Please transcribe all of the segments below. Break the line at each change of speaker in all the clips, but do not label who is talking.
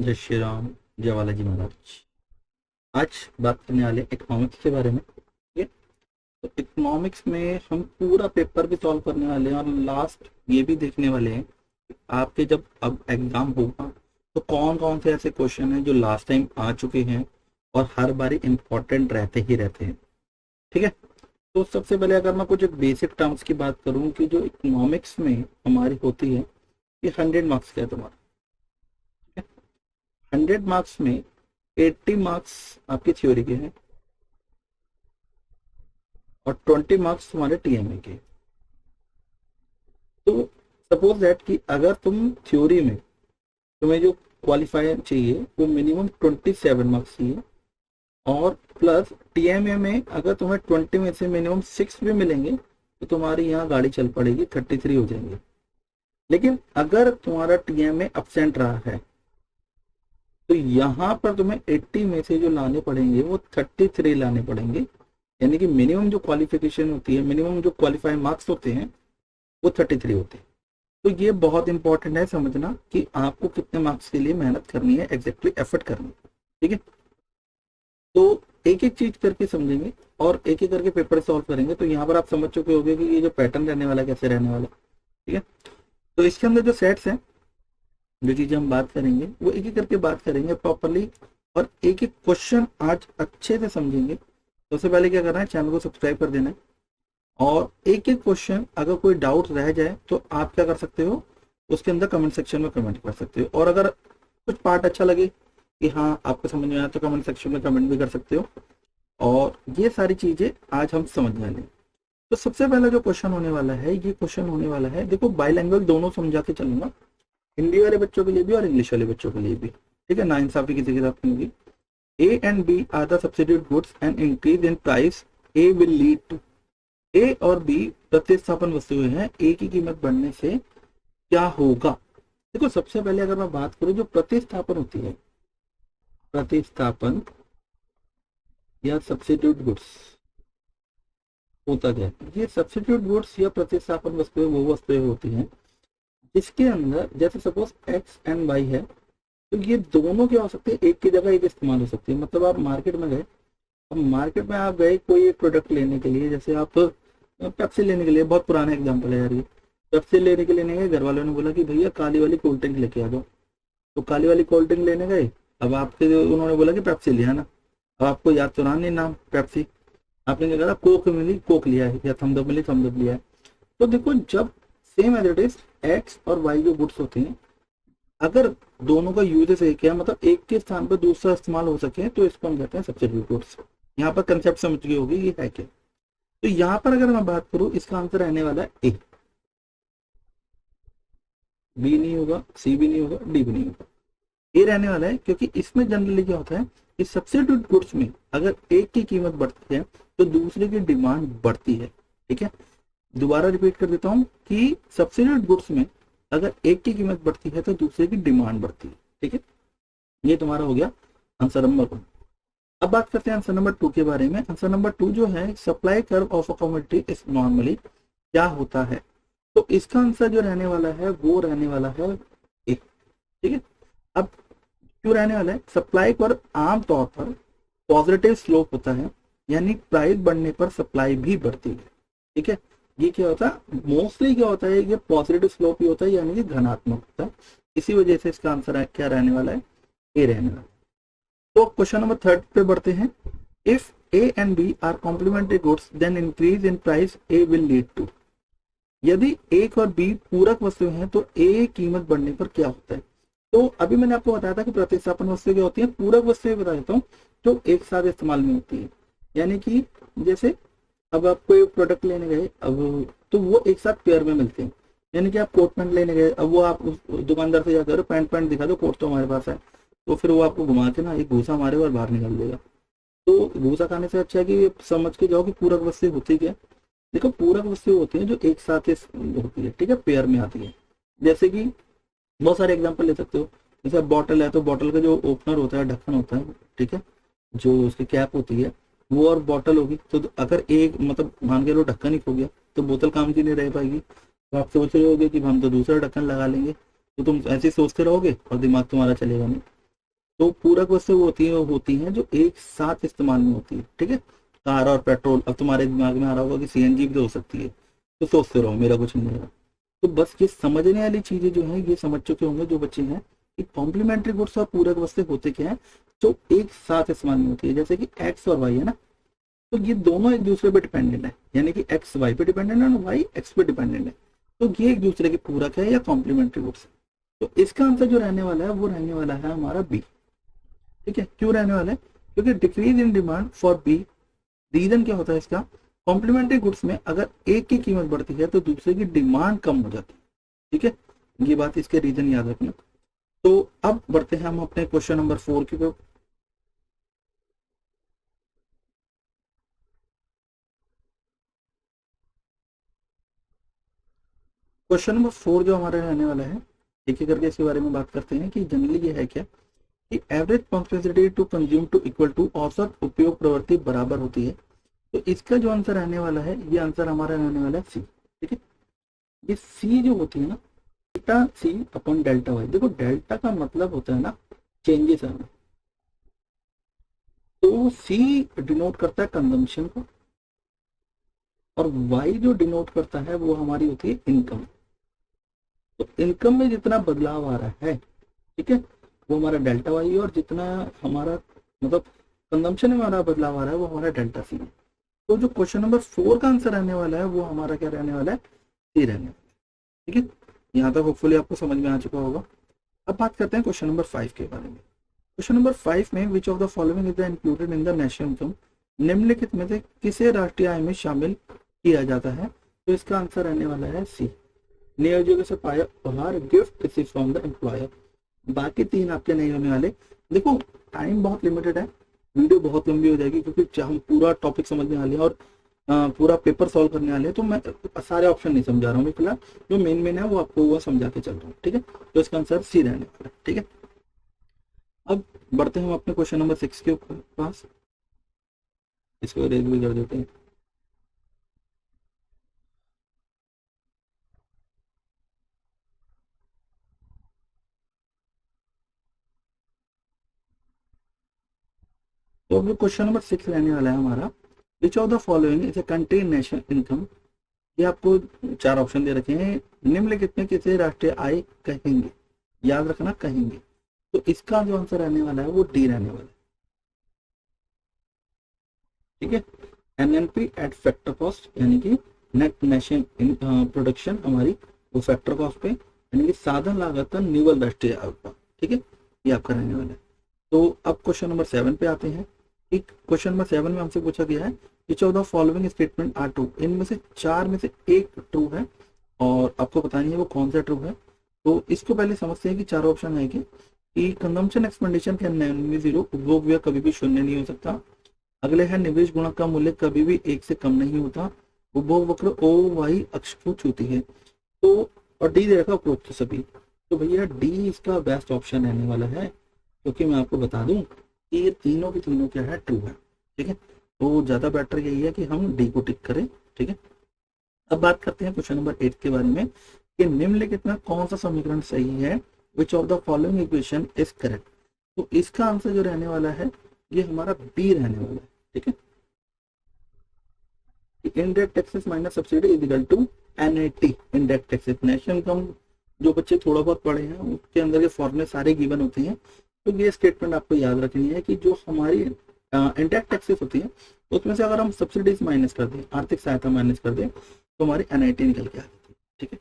जय श्री राम। जय बालाजी महाराज। आज बात करने वाले इकोनॉमिक्स के बारे में। ठीक है। तो इकोनॉमिक्स में हम पूरा पेपर भी सॉल्व करने वाले हैं और लास्ट ये भी देखने वाले हैं कि आपके जब अब एग्जाम होगा तो कौन कौन से ऐसे क्वेश्चन हैं जो लास्ट टाइम आ चुके हैं और हर बारी इम्पोर्टेंट रहते ही रहते हैं। ठीक है। तो सबसे पहले अगर मैं कुछ बेसिक टर्म्स की बात करूं कि जो इकोनॉमिक्स में हमारी होती है, ये 100 मार्क्स का है तुम्हारा। 100 मार्क्स में 80 मार्क्स आपकी थ्योरी के हैं और 20 मार्क्स तुम्हारे टीएमए के। तो सपोज दैट कि अगर तुम थ्योरी में तुम्हें जो क्वालिफायर चाहिए वो मिनिमम 27 मार्क्स चाहिए और प्लस टीएमए में अगर तुम्हें 20 में से मिनिमम 6 भी मिलेंगे तो तुम्हारी यहाँ गाड़ी चल पड़ेगी, 33 हो जाएंगे। लेकिन अगर तुम्हारा टीएमए अब्सेंट रहा है तो यहाँ पर तुम्हें 80 में से जो लाने पड़ेंगे वो 33 लाने पड़ेंगे। यानी कि मिनिमम जो क्वालिफिकेशन होती है, मिनिमम जो क्वालिफाइंग मार्क्स होते हैं वो 33 होते हैं। तो ये बहुत इंपॉर्टेंट है समझना कि आपको कितने मार्क्स के लिए मेहनत करनी है, एग्जैक्टली एफर्ट करनी है। ठीक है। तो एक एक चीज करके समझेंगे और एक एक करके पेपर सॉल्व करेंगे। तो यहाँ पर आप समझ चुके होंगे कि ये जो पैटर्न रहने वाला है कैसे रहने वाला है। ठीक है। तो इसके अंदर जो सेट्स हैं, जो चीजें हम बात करेंगे वो एक एक करके बात करेंगे प्रॉपरली और एक एक क्वेश्चन आज अच्छे से समझेंगे। सबसे पहले क्या करना है, चैनल को सब्सक्राइब कर देना है और एक एक क्वेश्चन अगर कोई डाउट रह जाए तो आप क्या कर सकते हो, उसके अंदर कमेंट सेक्शन में कमेंट कर सकते हो। और अगर कुछ पार्ट अच्छा लगे कि हाँ आपको समझ में आया तो कमेंट सेक्शन में कमेंट भी कर सकते हो। और ये सारी चीजें आज हम समझने वाले हैं। तो सबसे पहला जो क्वेश्चन होने वाला है, ये क्वेश्चन होने वाला है, देखो बाइलैंग्वेज दोनों समझा के चलूंगा, हिंदी वाले बच्चों के लिए भी और इंग्लिश वाले बच्चों के लिए भी। ठीक है, नाइंसाफी किसी के साथ नहीं होगी। A and B are the substitute goods and increase in price A will lead to. A और बी प्रतिस्थापन वस्तुएं हैं, ए की कीमत बढ़ने से क्या होगा। देखो सबसे पहले अगर मैं बात करूं, जो प्रतिस्थापन होती है, प्रतिस्थापन या सब्स्टिट्यूट गुड्स होता क्या है, ये सब्स्टिट्यूट गुड्स या प्रतिस्थापन वस्तुएं वो वस्तुएं होती हैं जिसके अंदर जैसे सपोज एक्स एंड वाई है, तो ये दोनों क्या हो सकते हैं, एक की जगह एक इस्तेमाल हो सकती है। मतलब आप मार्केट में गए, अब मार्केट में आप गए कोई एक प्रोडक्ट लेने के लिए, जैसे आप पेप्सी लेने के लिए, बहुत पुराना एग्जांपल है यार ये, पेप्सी लेने के लिए नहीं गए, घर वालों ने बोला कि भैया काली वाली कोल्ड ड्रिंक लेके आ जाओ, तो काली वाली कोल्ड ड्रिंक लेने गए। अब आपके उन्होंने बोला कि पेप्सी लिया ना, अब आपको याद तो रहा नहीं नाम पेप्सी, आपने क्या कहा, कोक मिली कोक लिया है, या थम्स अप मिली थम्स अप लिया है। तो देखो जब same as it is X और वाई जो गुड्स होते हैं, अगर दोनों का यूजेस एक है, मतलब एक के स्थान पर दूसरा इस्तेमाल हो सके, तो इसको हम कहते हैं सब्स्टिट्यूट गुड्स। यहाँ पर कंसेप्ट समझ गए होगी ये है क्या। तो यहाँ पर अगर मैं बात करूं, इसका आंसर रहने वाला है ए। बी नहीं होगा, सी भी नहीं होगा, डी भी नहीं होगा, ए रहने वाला है। क्योंकि इसमें जनरली क्या होता है कि सब्स्टिट्यूट गुड्स में अगर एक की कीमत बढ़ती है तो दूसरे की डिमांड बढ़ती है। ठीक है, दोबारा रिपीट कर देता हूं कि सब्स्टिट्यूट गुड्स में अगर एक की कीमत बढ़ती है तो दूसरे की डिमांड बढ़ती है। ठीक है, ये तुम्हारा हो गया आंसर नंबर 1। अब बात करते हैं आंसर नंबर 2 के बारे में। आंसर नंबर 2 जो है, supply curve of a commodity is normally, क्या होता है। तो इसका आंसर जो रहने वाला है वो रहने वाला है ए। ठीक है, अब क्यों रहने वाला है, सप्लाई पर आमतौर पर पॉजिटिव स्लोप होता है, यानी प्राइस बढ़ने पर सप्लाई भी बढ़ती है। ठीक है, ये क्या होता है, मोस्टली क्या होता है, ये पॉजिटिव स्लोप ही होता है, यानी कि धनात्मक होता है। इसी वजह से इसका आंसर क्या रहने वाला है, ए रहने वाला है। तो क्वेश्चन नंबर 3 पे बढ़ते हैं। If A and B are complementary goods then increase in price A will lead to. यदि एक और बी पूरक वस्तुएं हैं तो ए कीमत बढ़ने पर क्या होता है। तो अभी मैंने आपको बताया था कि प्रतिस्थापन वस्तुएं क्या होती है, पूरक वस्तुएं बता देता हूँ जो एक साथ इस्तेमाल में होती है। यानी कि जैसे अब आप कोई प्रोडक्ट लेने गए, अब तो वो एक साथ पेयर में मिलते हैं। यानी कि आप कोट पैंट लेने गए, अब वो आप उस दुकानदार से जाकर पैंट पैंट दिखा दो, कोट तो हमारे पास है, तो फिर वो आपको घुमा के ना एक घूसा मारे और बाहर निकाल देगा। तो घूसा खाने से अच्छा है कि समझ के जाओ कि पूरक वस्तु होती क्या। देखो पूरक वस्तु होती है जो एक साथ होती है, ठीक है, पेयर में आती है। जैसे कि बहुत सारे एग्जांपल ले सकते हो, जैसे बॉटल है तो बॉटल का जो ओपनर होता है, ढक्कन होता है, ठीक है, जो उसकी कैप होती है वो, और बॉटल होगी, तो अगर एक मतलब मान के लो ढक्कन ही खो गया तो बोतल काम की नहीं रह पाएगी। तो आप सोच रहे होगे कि हम तो दूसरा ढक्कन लगा लेंगे, तो तुम ऐसे सोचते रहोगे और दिमाग तुम्हारा चलेगा नहीं। तो पूरक वस्तु वो होती हैं जो एक साथ इस्तेमाल में होती है, ठीक है। कार और पेट्रोल, अब तुम्हारे दिमाग में आ रहा होगा कि सीएनजी भी तो हो सकती है, तो सोचते रहो, मेरा कुछ नहीं है। तो बस ये समझने वाली चीजें जो है ये समझ चुके होंगे जो बच्चे हैं कि कॉम्प्लीमेंट्री गुड्स और पूरक वस्तु होते क्या है, जो एक साथ इस्तेमाल में होती है। जैसे कि एक्स और वाई है ना, तो ये दोनों एक दूसरे पे डिपेंडेंट है, यानी कि एक्स वाई पे डिपेंडेंट है और वाई एक्स पे डिपेंडेंट है, तो ये एक दूसरे के पूरक है या कॉम्प्लीमेंट्री गुड्स। तो इसका आंसर जो रहने वाला है वो रहने वाला है हमारा बी, ठीक है। क्यों रहने वाला है? क्योंकि decrease in demand for B, reason क्या होता है इसका, कॉम्प्लीमेंट्री गुड्स में अगर एक की कीमत बढ़ती है तो दूसरे की डिमांड कम हो जाती है, ठीक है। ये बात, इसके रीजन याद रखना। तो अब बढ़ते हैं हम अपने क्वेश्चन नंबर 4 की तरफ। क्वेश्चन नंबर 4 जो हमारा रहने वाला है, एक एक करके इसके बारे में बात करते हैं कि जनरली ये है क्या कि average punctuality to consume to equal to औसत उपयोग प्रवृत्ति बराबर होती है। तो इसका जो आंसर रहने वाला है, ये आंसर हमारा रहने वाला है सी, ठीक है। ये सी जो होती है ना, delta C upon delta Y, देखो डेल्टा का मतलब होता है ना चेंजेस है, तो सी डिनोट करता है कंजम्पशन को और वाई जो डिनोट करता है वो हमारी होती है इनकम। तो इनकम में जितना बदलाव आ रहा है, ठीक है, वो हमारा डेल्टा वाई है, और जितना हमारा मतलब कंजम्पशन में हमारा बदलाव आ रहा है वो हमारा डेल्टा सी है। तो जो क्वेश्चन नंबर 4 का आंसर रहने वाला है वो हमारा क्या रहने वाला है, सी रहने वाला है, ठीक है। यहाँ तक होपफुली आपको समझ में आ चुका होगा। अब बात करते हैं क्वेश्चन नंबर 5 के बारे में। क्वेश्चन नंबर 5 में विच of the following is included in the national income, निम्नलिखित में से किसे राष्ट्रीय आय में शामिल किया जाता है। तो इसका आंसर रहने वाला है सी, नियोजकों से पाया उपहार, gift receive from the employer. बाकी 3 आपके नहीं होने वाले। देखो टाइम बहुत लिमिटेड है, वीडियो बहुत लंबी हो जाएगी क्योंकि हम पूरा टॉपिक समझने वाले हैं और पूरा पेपर सॉल्व करने वाले हैं, तो मैं सारे ऑप्शन नहीं समझा रहा हूँ, मैं फिलहाल जो मेन है वो आपको वो समझा के चल रहा हूँ, ठीक है। तो इसका आंसर सी रहने वाला है, ठीक है। अब बढ़ते हैं हम अपने क्वेश्चन नंबर 6 के पास, इसको रेज भी कर देते हैं। तो अब जो क्वेश्चन नंबर 6 रहने वाला है हमारा, विच of the following is a country national income. ये आपको 4 ऑप्शन दे रखे हैं, निम्नलिखित में किसे राष्ट्रीय आय कहेंगे, याद रखना कहेंगे। तो इसका जो आंसर रहने वाला है वो डी रहने वाला है, ठीक है। एनएनपी एट फैक्टर कॉस्ट, यानी कि नेट नेशनल प्रोडक्शन हमारी वो फैक्टर कॉस्ट पे, यानी कि साधन लागत निवल राष्ट्रीय आय का, ठीक है, ये आपका रहने वाला है। तो अब क्वेश्चन नंबर 7 पे आते हैं। क्वेश्चन नंबर 7 में हमसे पूछा गया है which of the following statement are true, इनमें से 4 में से एक ट्रू है और आपको बतानी है वो कौन सा ट्रू है। तो इसको पहले समझते हैं कि 4 ऑप्शन है कि consumption expenditure can never be zero, उपभोग व्यय कभी भी शून्य नहीं हो सकता। अगले है निवेश गुणक का मूल्य कभी भी 1 से कम नहीं होता। उपभोग वक्र ओ वाई अक्ष को छूती है। तो और डी दे रखा उपरोक्त सभी। तो भैया डी इसका बेस्ट ऑप्शन रहने वाला है, क्योंकि मैं आपको बता दूं कि ये तीनों की तीनों क्या है, ट्रू है, ठीक है। तो ज्यादा बेटर यही है कि हम डी को टिक करें, ठीक है। अब बात करते हैं क्वेश्चन नंबर 8 के बारे में कि निम्नलिखित में कौन सा समीकरण सही है, which of the following equation is correct. तो इसका आंसर जो रहने वाला है ये हमारा बी रहने वाला है, ठीक है। Indirect taxes minus subsidy is equal to NAT, indirect taxes national income. जो बच्चे थोड़ा बहुत पढ़े हैं उसके अंदर के फॉर्मूले सारे गिवन होते हैं। तो ये स्टेटमेंट आपको याद रखनी है कि जो हमारी इंडायरेक्ट टैक्सेस होती है उसमें से अगर हम सब्सिडीज माइनस कर दें, आर्थिक सहायता माइनस कर दें, तो हमारी एनआईटी निकल के आ जाती है, ठीक है।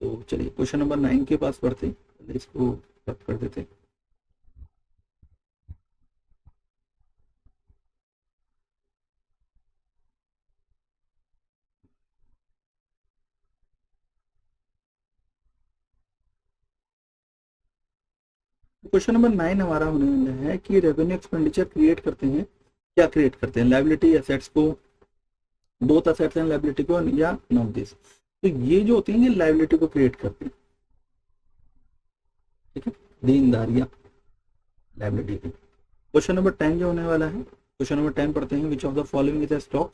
तो चलिए क्वेश्चन नंबर 9 के पास बढ़ते, इसको रद्द कर देते। क्वेश्चन नंबर 9 हमारा होने वाला है कि रेवेन्यू एक्सपेंडिचर क्रिएट करते हैं, क्या क्रिएट करते हैं, लायबिलिटी एसेट्स को, बोथ एसेट्स एंड लायबिलिटी को, या नॉन दिस। तो ये जो होती है ये लायबिलिटी को क्रिएट करते हैं, ठीक है, देनदारियां लायबिलिटी की। क्वेश्चन नंबर 10 जो होने वाला है, क्वेश्चन नंबर 10 पढ़ते हैं, विच of the following is a stock.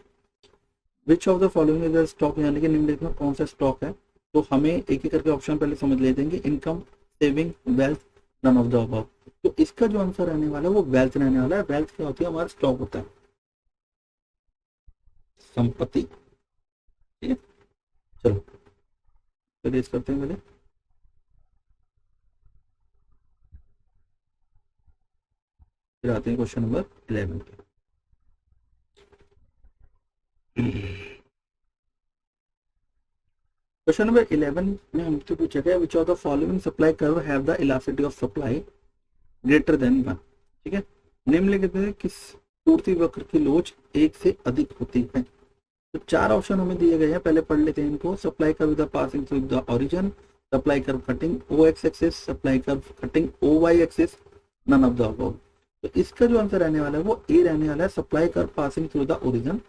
Which of the following is a stock, यानी कि निम्नलिखित में कौन सा स्टॉक है। तो हमें एक एक करके ऑप्शन पहले समझ लेते हैं, income, saving, wealth none of the above. तो इसका जो आंसर रहने वाला है वो वेल्थ रहने वाला है। वेल्थ क्या होती है? हमारा स्टॉक होता है, संपत्ति। ठीक है, चलो चलिए इस करते हैं पहले। फिर आते हैं क्वेश्चन नंबर 11 पे। क्वेश्चन नंबर 11 में हमसे पूछा गया विच of the following supply curve have the elasticity of supply greater than 1। ठीक है, निम्नलिखित में किस पूर्ति वक्र की लोच एक से अधिक होती है? तो चार ऑप्शन हमें दिए गए हैं, पहले पढ़ लेते हैं इनको। Supply curve the passing through the origin, supply curve cutting O X axis, supply curve cutting O Y axis, none of the above. तो इसका जो आंसर रहने वाला है वो ए रहने वाला है, supply curve passing through the origin.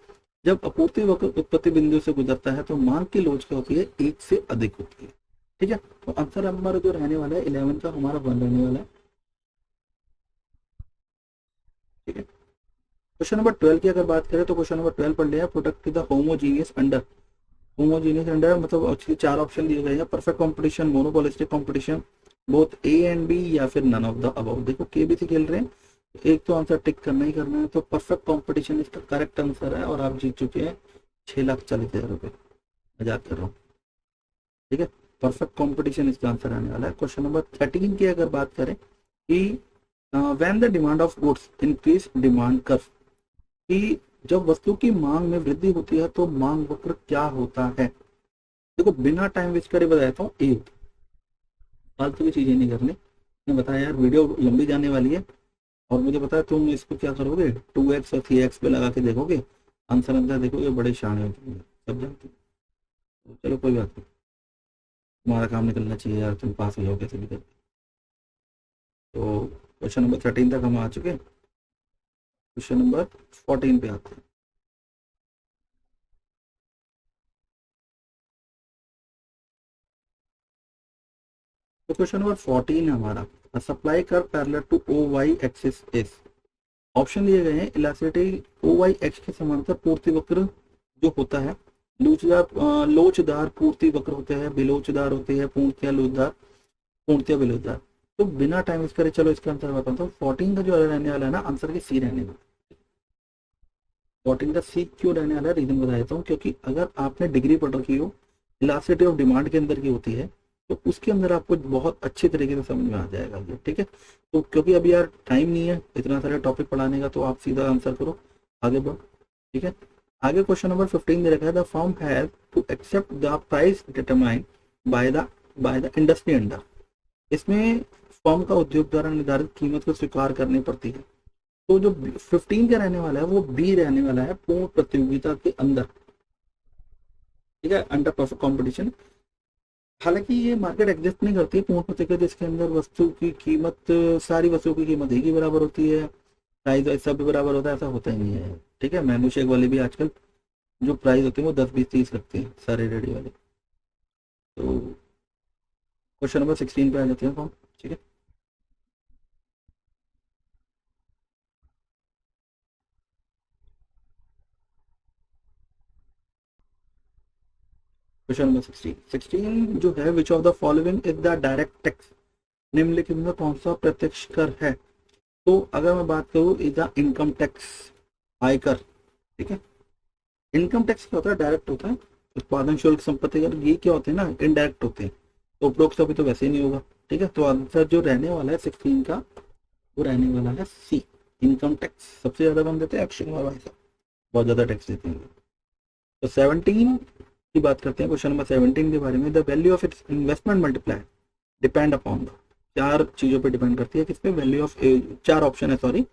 जब आपूर्ति वक्र उत्पत्ति बिंदु से गुजरता है तो मांग की लोच क्या होती है? एक से अधिक होती है। ठीक है, तो आंसर हमारा जो रहने वाला है 11 का हमारा 1 रहने वाला है। ठीक है, क्वेश्चन नंबर 12 की अगर बात करें तो क्वेश्चन नंबर 12 पढ़ लिया। Product the homogeneous under, homogeneous under मतलब एक्चुअली चार ऑप्शन दिए गए हैं, perfect competition, monopolistic competition, both A and B, या फिर नन ऑफ द अबव। देखो के बी से खेल रहे हैं, एक तो आंसर टिक करना ही करना है। तो परफेक्ट कंपटीशन इसका करेक्ट आंसर है और आप जीत चुके हैं 6,40,000 रुपए। मजाक कर रहा हूँ। ठीक है, परफेक्ट कंपटीशन इसका आंसर आने वाला है। क्वेश्चन नंबर 13 की अगर बात करें कि when the demand of goods increase demand curve, कि जब वस्तु की मांग में वृद्धि होती है तो मांग वक्र क्या होता है? देखो बिना टाइम वेस्ट करे बताता हूँ, ए होता है। फालतू की चीजें नहीं करनी। मैंने बताया यार वीडियो लंबी जाने वाली है और मुझे पता है तुम इसको क्या करोगे, 2x और 3x पे लगा के देखोगे, आंसर अंदर देखोगे, बड़े शान है सब जानते हो। तो चलो कोई बात नहीं, तुम्हारा काम निकलना चाहिए यार, तुम पास हो जाओ कैसे भी करके। तो क्वेश्चन नंबर 13 तक हम आ चुके हैं। क्वेश्चन नंबर 14 पे आते हैं। तो क्वेश्चन नंबर 14 है हमारा, supply curve parallel to O Y axis is. Option दिए गए हैं, इलास्टिसिटी ओ वाई एक्स के समांतर पूर्ति वक्र जो होता है, लोचदार पूर्ति वक्र होते हैं, बिलोचदार होते हैं, पूर्णतया लोचदार, पूर्णतया बिलोचदार। तो बिना टाइम वेस्ट करे चलो इसका आंसर बताता हूँ। 14 का जो रहने वाला है ना आंसर की सी रहने वाला। 14 का सी क्यों रहने वाला है, रीजन बता देता हूँ। क्योंकि अगर आपने डिग्री पढ़ रखी हो, इलास्टिसिटी ऑफ डिमांड के अंदर की होती है, तो उसके अंदर आपको बहुत अच्छे तरीके से समझ में आ जाएगा ये। ठीक है, तो क्योंकि अभी यार टाइम नहीं है इतना सारे टॉपिक पढ़ाने का, तो आप सीधा आंसर करो, आगे बढ़ो। ठीक है, आगे क्वेश्चन नंबर 15 में रखा है, the firm has to accept the price determined by the industry under. इसमें फर्म का उद्योग द्वारा निर्धारित कीमत को स्वीकार करनी पड़ती है। तो जो 15 का रहने वाला है वो बी रहने वाला है, पूर्ण प्रतियोगिता के अंदर। ठीक है, अंडर परफेक्ट कॉम्पिटिशन। हालांकि ये मार्केट एग्जिस्ट नहीं करती है पूर्ण प्रतियोगिता जिसके अंदर वस्तु की कीमत, सारी वस्तुओं की कीमत एक ही बराबर होती है, प्राइस सब भी बराबर होता है, ऐसा होता ही नहीं है। ठीक है, मैंगो शेक वाले भी आजकल जो प्राइस होते हैं वो 10, 20, 30 लगते हैं सारे रेडी वाले। तो क्वेश्चन नंबर 16 पे आ जाते हैं हम। ठीक है, क्वेश्चन नंबर 16 जो है, which of the following is the direct tax. निम्नलिखित में कौन सा प्रत्यक्ष कर है? तो अगर मैं बात करूं इज द इनकम टैक्स, आयकर। ठीक है, इनकम टैक्स क्या होता है? डायरेक्ट होता है। उत्पादन शुल्क, संपत्ति कर, ये क्या होते हैं ना, इनडायरेक्ट होते हैं। तो उपरोक्त अभी तो वैसे ही नहीं होगा। ठीक है, तो आंसर जो रहने वाला है 16 का वो रहने वाला है सी, इनकम टैक्स। सबसे ज्यादा कौन देते हैं? अक्षय कुमार भाई साहब, बहुत ज्यादा टैक्स देते हैं। तो 17 की बात करते हैं, क्वेश्चन नंबर 17 के बारे में। The value of its investment multiply depend upon the, चार चीजों पे डिपेंड करती है। किस पे? वैल्यू ऑफ, चार ऑप्शन है sorry,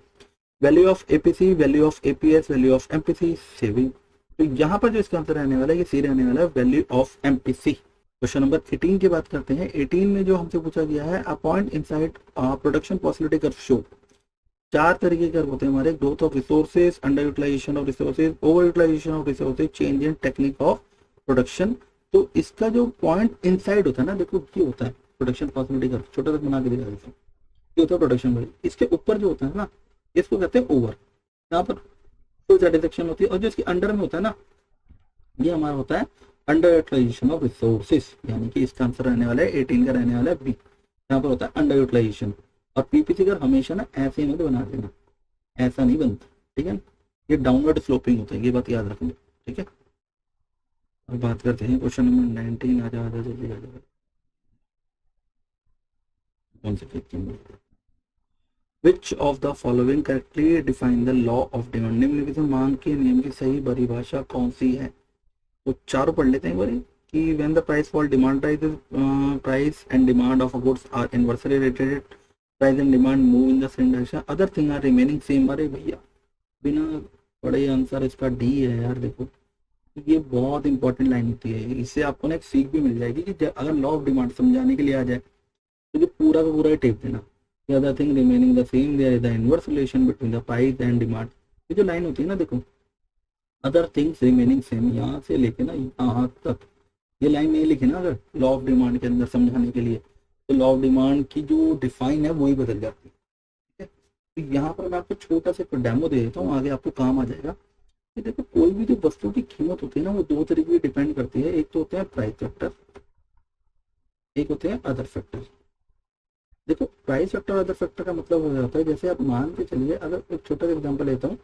value of APC, value of APS, value of MPC, saving. तो यहाँ पर जो इसका आंसर रहने वाला है ये सी रहने वाला है, value of MPC. Question number 18 की बात करते हैं। 18 में जो हमसे पूछा गया है, a point inside production possibility curve show. चार तरीके के कर्व होते हैं हमारे, growth of resources, under utilization of resources, over utilization of resources, change in technique of production. तो इसका जो पॉइंट इनसाइड होता है ना, देखो ये होता है प्रोडक्शन पॉसिबिलिटी कर्व, छोटा सा बना के दिखा देता हूँ। ये होता है प्रोडक्शन वैल्यू, इसके ऊपर जो होता है ना इसको कहते हैं ओवर, यहाँ पर फुल सेटिस्फेक्शन होती है। और जो इसके अंडर में होता है ना, ये हमारा होता है अंडर यूटिलाइजेशन ऑफ रिसोर्सेज, यानी कि इसका आंसर रहने वाला है 18 का रहने वाला है बी, यहाँ पर होता है अंडर यूटिलाइजेशन। और पी फिगर हमेशा ना ऐसे मत बना देना, ऐसा नहीं बनता, ठीक है। ये डाउनवर्ड स्लोपिंग होता है, ये बात याद रखना, ठीक है। अब बात करते हैं क्वेश्चन नंबर 19। आ जा जल्दी आ जा। कौन से पेज की? विच of the following correctly define the law of demand, निम्नलिखित में मांग के नियम की सही परिभाषा कौन सी है? तो चारों पढ़ लेते हैं एक बार कि when the price fall demand rise, price and demand of goods are inversely related, price and demand move in the same direction, other thing are remaining same. अरे भैया बिना पढ़े आंसर इसका डी है यार। देखो ये बहुत इंपॉर्टेंट लाइन होती है, इससे आपको ना एक सीख भी मिल जाएगी कि अगर लॉ ऑफ डिमांड समझाने के लिए आ जाए तो ये पूरा का पूरा टेप देना। The other thing remaining the same, there is the inverse relation between the price and demand। ये जो लाइन होती है ना, देखो अदर थिंग्स रिमेनिंग सेम, यहाँ से लेके ना यहाँ तक ये लाइन नहीं लिखी ना अगर लॉ ऑफ डिमांड के अंदर समझाने के लिए, तो लॉ ऑफ डिमांड की जो डिफाइन है वही बदल जाती है, ठीक है। तो यहाँ पर मैं आपको छोटा सा डेमो दे देता हूँ, आगे आपको काम आ जाएगा। कि देखो कोई भी जो वस्तु की कीमत होती है ना वो दो तरीके की डिपेंड करती है, एक तो होते हैं प्राइस फैक्टर, एक होते हैं अदर फैक्टर। देखो प्राइस फैक्टर और अदर फैक्टर का मतलब हो जाता है, जैसे आप मान के चलिए, अगर एक छोटा सा एग्जांपल लेता हूँ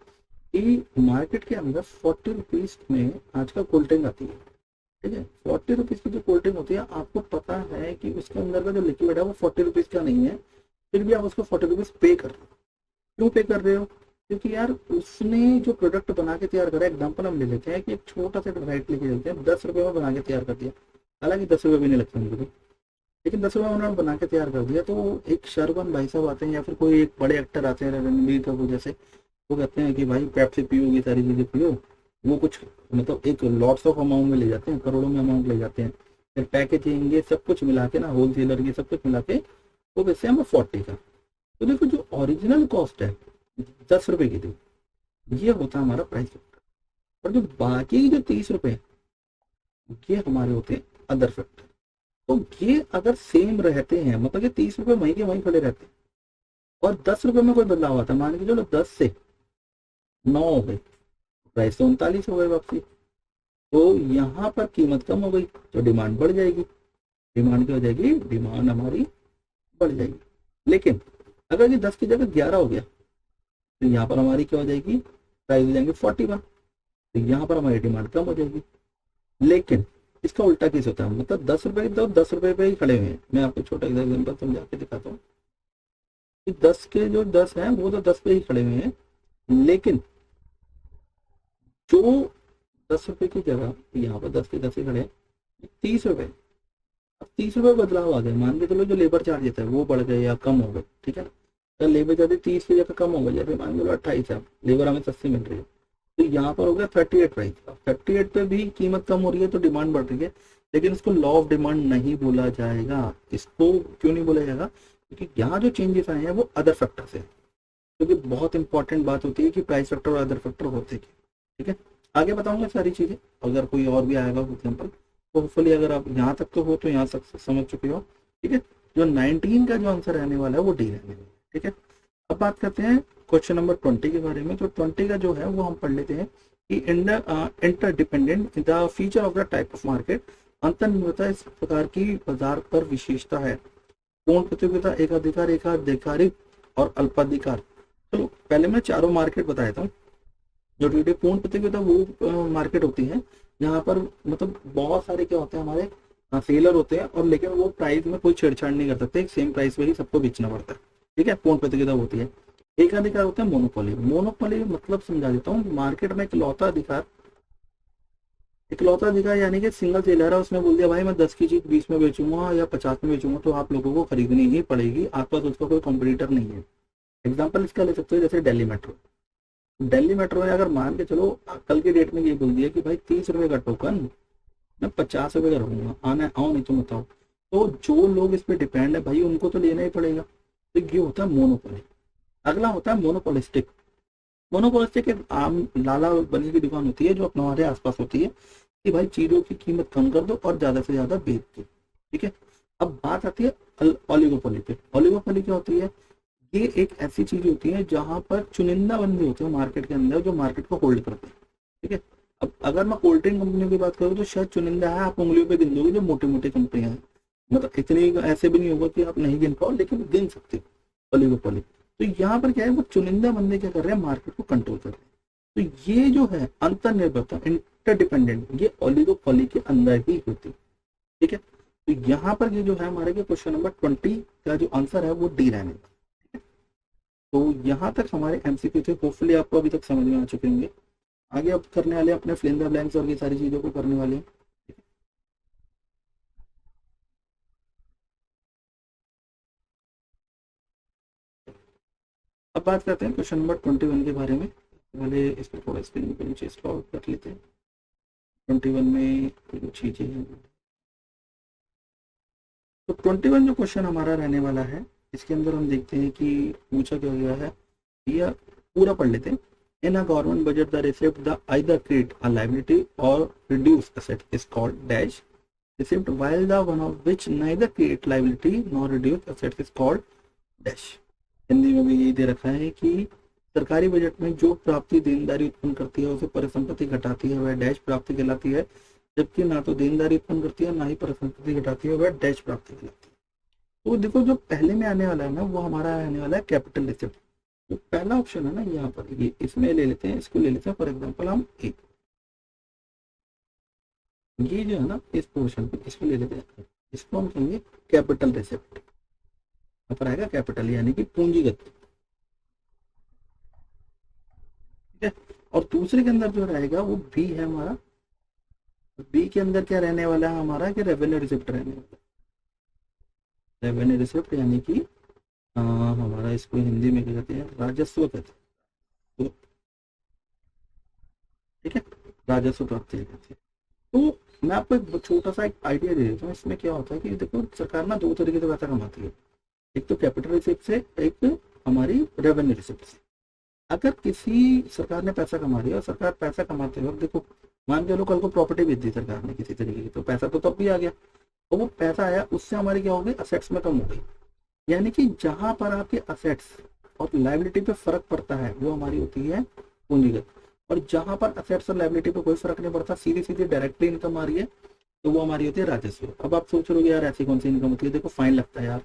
कि मार्केट के अंदर 40 रुपीज में आजकल कोल्ड ड्रिंक आती है, ठीक है। 40 रुपीज की जो कोल्ड ड्रिंक होती है, आपको पता है कि उसके अंदर का जो लिक्विड है वो 40 रुपीज का नहीं है, फिर भी आप उसको 40 रुपीज पे कर रहे हो। क्यों पे कर रहे हो? क्योंकि यार उसने जो प्रोडक्ट बना के तैयार करा, एग्जाम्पल हम ले लेते हैं कि एक छोटा सा राइट लेके चलते हैं, 10 रुपए में बना के तैयार कर दिया, हालांकि 10 रुपए भी नहीं लगते मुझे, लेकिन 10 रुपये उन्होंने बना के तैयार कर दिया। तो एक शरबन भाई साहब आते हैं या फिर कोई एक बड़े एक्टर आते हैं रणबीर कपूर जैसे, वो कहते हैं कि भाई पेप्सी पियो, सारी चीजें पियो, वो कुछ मतलब एक लॉट्स ऑफ अमाउंट में ले जाते हैं, करोड़ों में अमाउंट ले जाते हैं, फिर पैकेजिंग ये सब कुछ मिला के ना, होलसेलर ये सब कुछ मिला के वो बेचते हैं हमें 40 का। तो देखो जो ओरिजिनल कॉस्ट है 10 रुपए की थी, ये होता है हमारा प्राइस फैक्टर, और जो बाकी के जो 30 रुपए ये हमारे होते हैं अदर फैक्टर। तो ये अगर सेम रहते हैं, मतलब कि 30 रुपए वहीं के वहीं खड़े रहते हैं और 10 रुपए में कोई बदलाव आता है, मान के चलो 10 से 9 हो गई, प्राइस तो 39 हो गई वापसी, तो यहाँ पर कीमत कम हो गई तो डिमांड बढ़ जाएगी। डिमांड क्या हो जाएगी? डिमांड हमारी बढ़ जाएगी। लेकिन अगर ये 10 की जगह 11 हो गया तो यहाँ पर हमारी क्या हो जाएगी? प्राइस हो जाएंगे 41, तो यहाँ पर हमारी डिमांड कम हो जाएगी। लेकिन इसका उल्टा केस होता है, मतलब 10 रुपए तो 10 रुपए पे ही खड़े हुए हैं। मैं आपको छोटा एग्जाम्पल समझा के दिखाता हूँ कि 10 के जो 10 है वो तो 10 पे ही खड़े हुए हैं, लेकिन जो 10 रुपए की जगह यहाँ पर 10 के 10 ही खड़े हैं, 30 रुपए, अब 30 रुपए बदलाव आ गए, मान के चलो जो लेबर चार्ज देता है वो बढ़ गए या कम हो गए, ठीक है। तो लेबर चार्ज 30 की जगह कम हो गया, जैसे मान के चलो 28 है, लेबर हमें सस्ती मिल रही है, तो यहाँ पर हो गया 38 प्राइस। 38 पे भी कीमत कम हो रही है तो डिमांड बढ़ रही है, लेकिन इसको लॉ ऑफ डिमांड नहीं बोला जाएगा। इसको क्यों नहीं बोला जाएगा? क्योंकि यहाँ जो चेंजेस आए हैं वो अदर फैक्टर से, क्योंकि बहुत इंपॉर्टेंट बात होती है कि प्राइस फैक्टर और अदर फैक्टर होते हैं, ठीक है। आगे बताऊंगा सारी चीजें, अगर कोई और भी आएगा एग्जाम्पल, तो होपफुली अगर आप यहाँ तक तो हो तो यहाँ तक समझ चुके हो, ठीक है। जो 19 का जो आंसर रहने वाला है वो डी रहने वाला है, ठीक है। अब बात करते हैं क्वेश्चन नंबर 20 के बारे में। तो 20 का जो है वो हम पढ़ लेते हैं कि interdependent the feature of the type of market, अंतर्निर्भरता इस प्रकार की बाजार पर विशेषता है। पूर्ण प्रतियोगिता, एकाधिकार, एकाधिकारी और अल्पाधिकार। चलो पहले मैं चारों मार्केट बताया था। जो पूर्ण प्रतियोगिता वो मार्केट होती है जहाँ पर मतलब बहुत सारे क्या होते हैं हमारे सेलर होते हैं, और लेकिन वो प्राइस में कोई छेड़छाड़ नहीं कर सकते, एक सेम प्राइस पे ही सबको बेचना पड़ता है, ठीक है। पूर्ण प्रतियोगिता होती है। एकाधिकार होता है मोनोपोली। मोनोपोली मतलब समझा देता हूँ, मार्केट में इकलौता अधिकार, इकलौता अधिकार यानी कि सिंगल सेलर है, उसने बोल दिया भाई मैं 10 की चीज 20 में बेचूंगा या 50 में बेचूंगा, तो आप लोगों को खरीदनी ही पड़ेगी, आपके पास उसका कोई कॉम्पिटिटर नहीं है। एग्जाम्पल इसका ले सकते हो जैसे दिल्ली मेट्रो। दिल्ली मेट्रो ने अगर मान के चलो कल के डेट में ये बोल दिया कि भाई 30 रुपए का टोकन मैं 50 रुपए का रहूंगा, आना आओ नहीं तो बताओ, तो जो लोग इस पे डिपेंड है भाई उनको तो लेना ही पड़ेगा। तो ये होता है मोनोपोली। अगला होता है मोनोपोलिस्टिक। मोनोपोलिस्टिक एक आम लाला बनी की दुकान होती है जो अपने हमारे आसपास होती है कि भाई चीजों की कीमत कम कर दो और ज्यादा से ज्यादा बेच दो, ठीक है। अब बात आती है ओलिगोपोली पे। ओलिगोपोली क्या होती है? ये एक ऐसी चीज होती है जहां पर चुनिंदा बंदे होते हैं मार्केट के अंदर जो मार्केट को होल्ड करते हैं, ठीक है। अब अगर मैं कोल्ड ड्रिंक कंपनियों की बात करूँ तो शायद चुनिंदा है, आप उंगलियों पे गिन दोगे जो मोटी मोटी कंपनियां हैं, मतलब इतनी ऐसे भी नहीं होगा कि आप नहीं गिन पाओ, लेकिन गिन सकते हो, ओलिगोपोली। तो यहाँ पर क्या है, वो चुनिंदा बंदे क्या कर रहे हैं, मार्केट को कंट्रोल कर रहे हैं। तो ये जो है अंतर्निर्भरता, इंटरडिपेंडेंट, ये ओलिगोपोली के अंदर ही होती है। ठीक है, तो यहाँ पर ये जो है हमारे क्वेश्चन नंबर 20 का जो आंसर है वो डी रहने का। तो यहाँ तक हमारे एमसीक्यू थे, होपफुली आपको अभी तक समझ में आ चुके होंगे। आगे अब करने वाले अपने फिल इन द ब्लैंक्स और ये सारी चीजों को करने वाले हैं। अब बात करते हैं क्वेश्चन नंबर 21 के बारे में। पहले इसको थोड़ा स्क्रीन पे नीचे स्क्रॉल कर लेते हैं। 21 में कुछ चीजें हैं। तो 21 जो क्वेश्चन हमारा रहने वाला है, इसके अंदर हम देखते हैं कि पूछा क्या गया है, या पूरा पढ़ लेते हैं। In a government budget the receipt the either create a liability or reduce asset is called dash receipt, while the one of which neither create liability nor reduce assets is called dash. Hindi में भी यही दे रखा है कि सरकारी budget में जो प्राप्ति देनदारी उत्पन्न करती है उसे परिसंपत्ति घटाती है, वह डैश प्राप्ति कहलाती है, जबकि ना तो देनदारी उत्पन्न करती है ना ही परिसंपत्ति घटाती है, वह डैश प्राप्ति कहलाती है। तो देखो जो पहले में आने वाला है ना, वो हमारा आने वाला है कैपिटल रिसिप्ट। तो पहला ऑप्शन है ना यहाँ पर, ये इसमें ले लेते हैं, इसको ले लेते हैं फॉर एग्जाम्पल हम ए, ये जो है ना इस पोर्शन पे इसको ले लेते हैं, इसको हम कहेंगे कैपिटल रिसिप्ट। यहाँ पर आएगा कैपिटल यानी कि पूंजीगत। ठीक है, और दूसरे के अंदर जो रहेगा वो बी है हमारा। बी के अंदर क्या रहने वाला है हमारा, कि रेवेन्यू रिसिप्ट रहने वाला है। रेवेन्यू रिसिप्ट यानी कि हमारा इसको हिंदी में क्या कहते हैं, राजस्व कहते हैं। तो ठीक है, राजस्व प्राप्ति कहते हैं। तो मैं आपको एक छोटा सा एक आइडिया दे देता हूँ। इसमें क्या होता है कि देखो सरकार ना दो तरीके से पैसा कमाती है, एक तो कैपिटल रिसिप्ट से, एक हमारी रेवेन्यू रिसिप्ट से। अगर किसी सरकार ने पैसा कमा लिया और सरकार पैसा कमाते वक्त देखो, मान के लो कल को प्रॉपर्टी बेच दी सरकार ने किसी तरीके की, तो पैसा तो तब भी आ गया, तो वो पैसा आया उससे हमारी क्या हो गई, असेट्स में कम हो गई। यानी कि जहां पर आपके असेट्स और लाइबिलिटी पे फर्क पड़ता है वो हमारी होती है पूंजीगत, और जहां पर असेट्स और लाइबिलिटी पे कोई फर्क नहीं पड़ता, सीधी सीधी डायरेक्टली इनकम आ रही है, तो वो हमारी होती है राजस्व। अब आप सोच रहे हो यार ऐसी कौन सी इनकम होती है, देखो फाइन लगता है यार,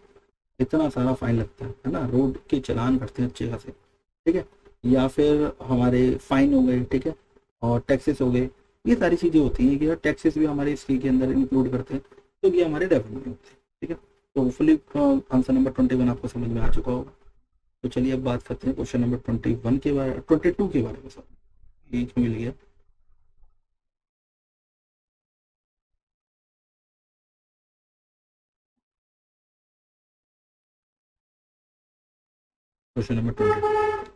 इतना सारा फाइन लगता है ना, रोड के चलान करते हैं अच्छे खासे, ठीक है, या फिर हमारे फाइन हो गए, ठीक है, और टैक्सेस हो गए, ये सारी चीजें होती हैं कि टैक्सेस भी हमारे इसके के अंदर इंक्लूड करते हैं, तो ये हमारे रेवेन्यू होते हैं। ठीक है, तो होपफुली आंसर नंबर 21 आपको समझ में आ चुका होगा। तो चलिए अब बात करते हैं क्वेश्चन नंबर 21 के बारे 22 के बारे में। सर बीच में मिल गया। क्वेश्चन नंबर 22,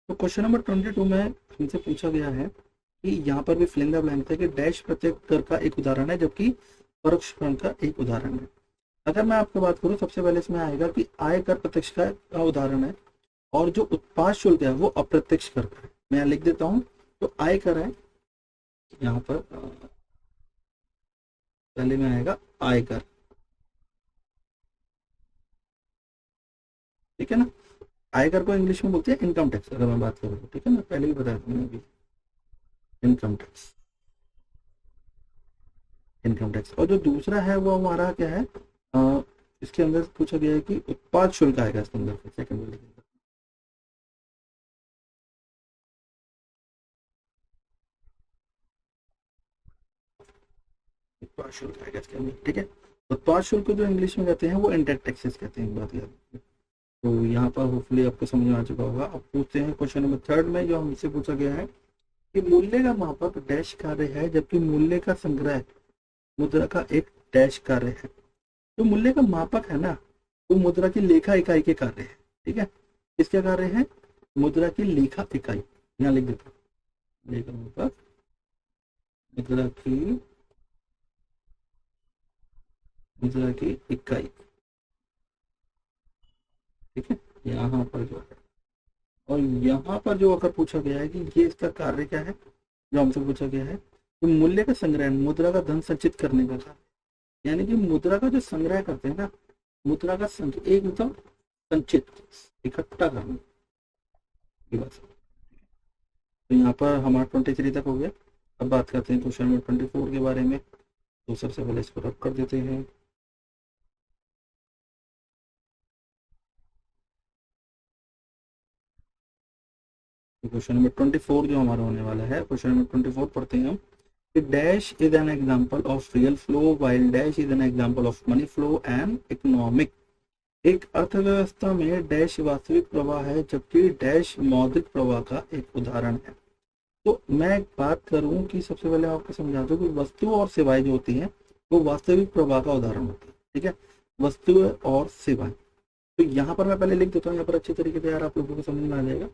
तो क्वेश्चन नंबर 22 में हमसे पूछा गया है कि यहाँ पर भी फिल इन द ब्लैंक है कि डैश प्रत्यक्ष कर का एक उदाहरण है जबकि परोक्ष कर का एक उदाहरण है। अगर मैं आपको बात करूं, सबसे पहले इसमें आएगा कि आय कर प्रत्यक्ष का उदाहरण है, और जो उत्पाद शुल्क है वो अप्रत्यक्ष कर का है। मैं लिख देता हूं, तो आय कर है यहाँ पर, पहले में आएगा आय कर, ठीक है ना। आयकर को इंग्लिश में बोलते हैं इनकम टैक्स, अगर मैं बात करूँ तो, ठीक है ना, पहले भी बताया था मैंने अभी, इनकम टैक्स, इनकम टैक्स। और जो दूसरा है वो हमारा क्या है, इसके अंदर पूछा गया है कि उत्पाद शुल्क आएगा इसके अंदर, सेकंड वाले के अंदर उत्पाद शुल्क आएगा इसके अंदर, ठीक है। उत्पाद शुल्क जो इंग्लिश में कहते हैं वो इनडायरेक्ट टैक्सेस कहते हैं, एक बात याद रखिए। तो यहाँ पर होपफुली आपको समझ में आ चुका होगा। अब पूछते हैं क्वेश्चन नंबर 3 में, जो हमसे पूछा गया है कि मूल्य का मापक डैश कार्य है जबकि मूल्य का संग्रह मुद्रा का एक डैश कार्य है। जो मूल्य का मापक है ना, वो मुद्रा की लेखा इकाई के कार्य है, ठीक है। किसके कार्य है, मुद्रा की लेखा इकाई, यहाँ लिख देता हूँ, लेखा मापक मुद्रा की इकाई, ठीक है, यहाँ पर जो है। और यहाँ पर जो अगर पूछा गया है कि ये इसका कार्य क्या है, जो हमसे पूछा गया है, तो मूल्य का संग्रह, मुद्रा का धन संचित करने का कार्य, यानी कि मुद्रा का जो संग्रह करते हैं ना, मुद्रा का एक मतलब संचित, इकट्ठा करना, ये बात। तो यहाँ पर हमारा 23 तक हो गया। अब बात करते हैं क्वेश्चन नंबर 24 के बारे में। तो सबसे पहले इसको रब कर देते हैं। क्वेश्चन नंबर 24 जो हमारा होने वाला है, क्वेश्चन नंबर 24 पढ़ते हैं हम कि dash is an example of real flow while dash is an example of money flow and economic. एक अर्थव्यवस्था में डैश वास्तविक प्रवाह है जबकि डैश मौद्रिक प्रवाह का एक उदाहरण है। तो मैं एक बात करूं कि सबसे पहले आपको समझा दूं कि वस्तु और सेवाएं जो होती हैं वो वास्तविक प्रवाह का उदाहरण होती है। ठीक है, वस्तु और सेवाएं। तो यहाँ पर मैं पहले लिख देता हूँ, यहाँ पर अच्छे तरीके से यार आप लोगों को समझ में आ जाएगा।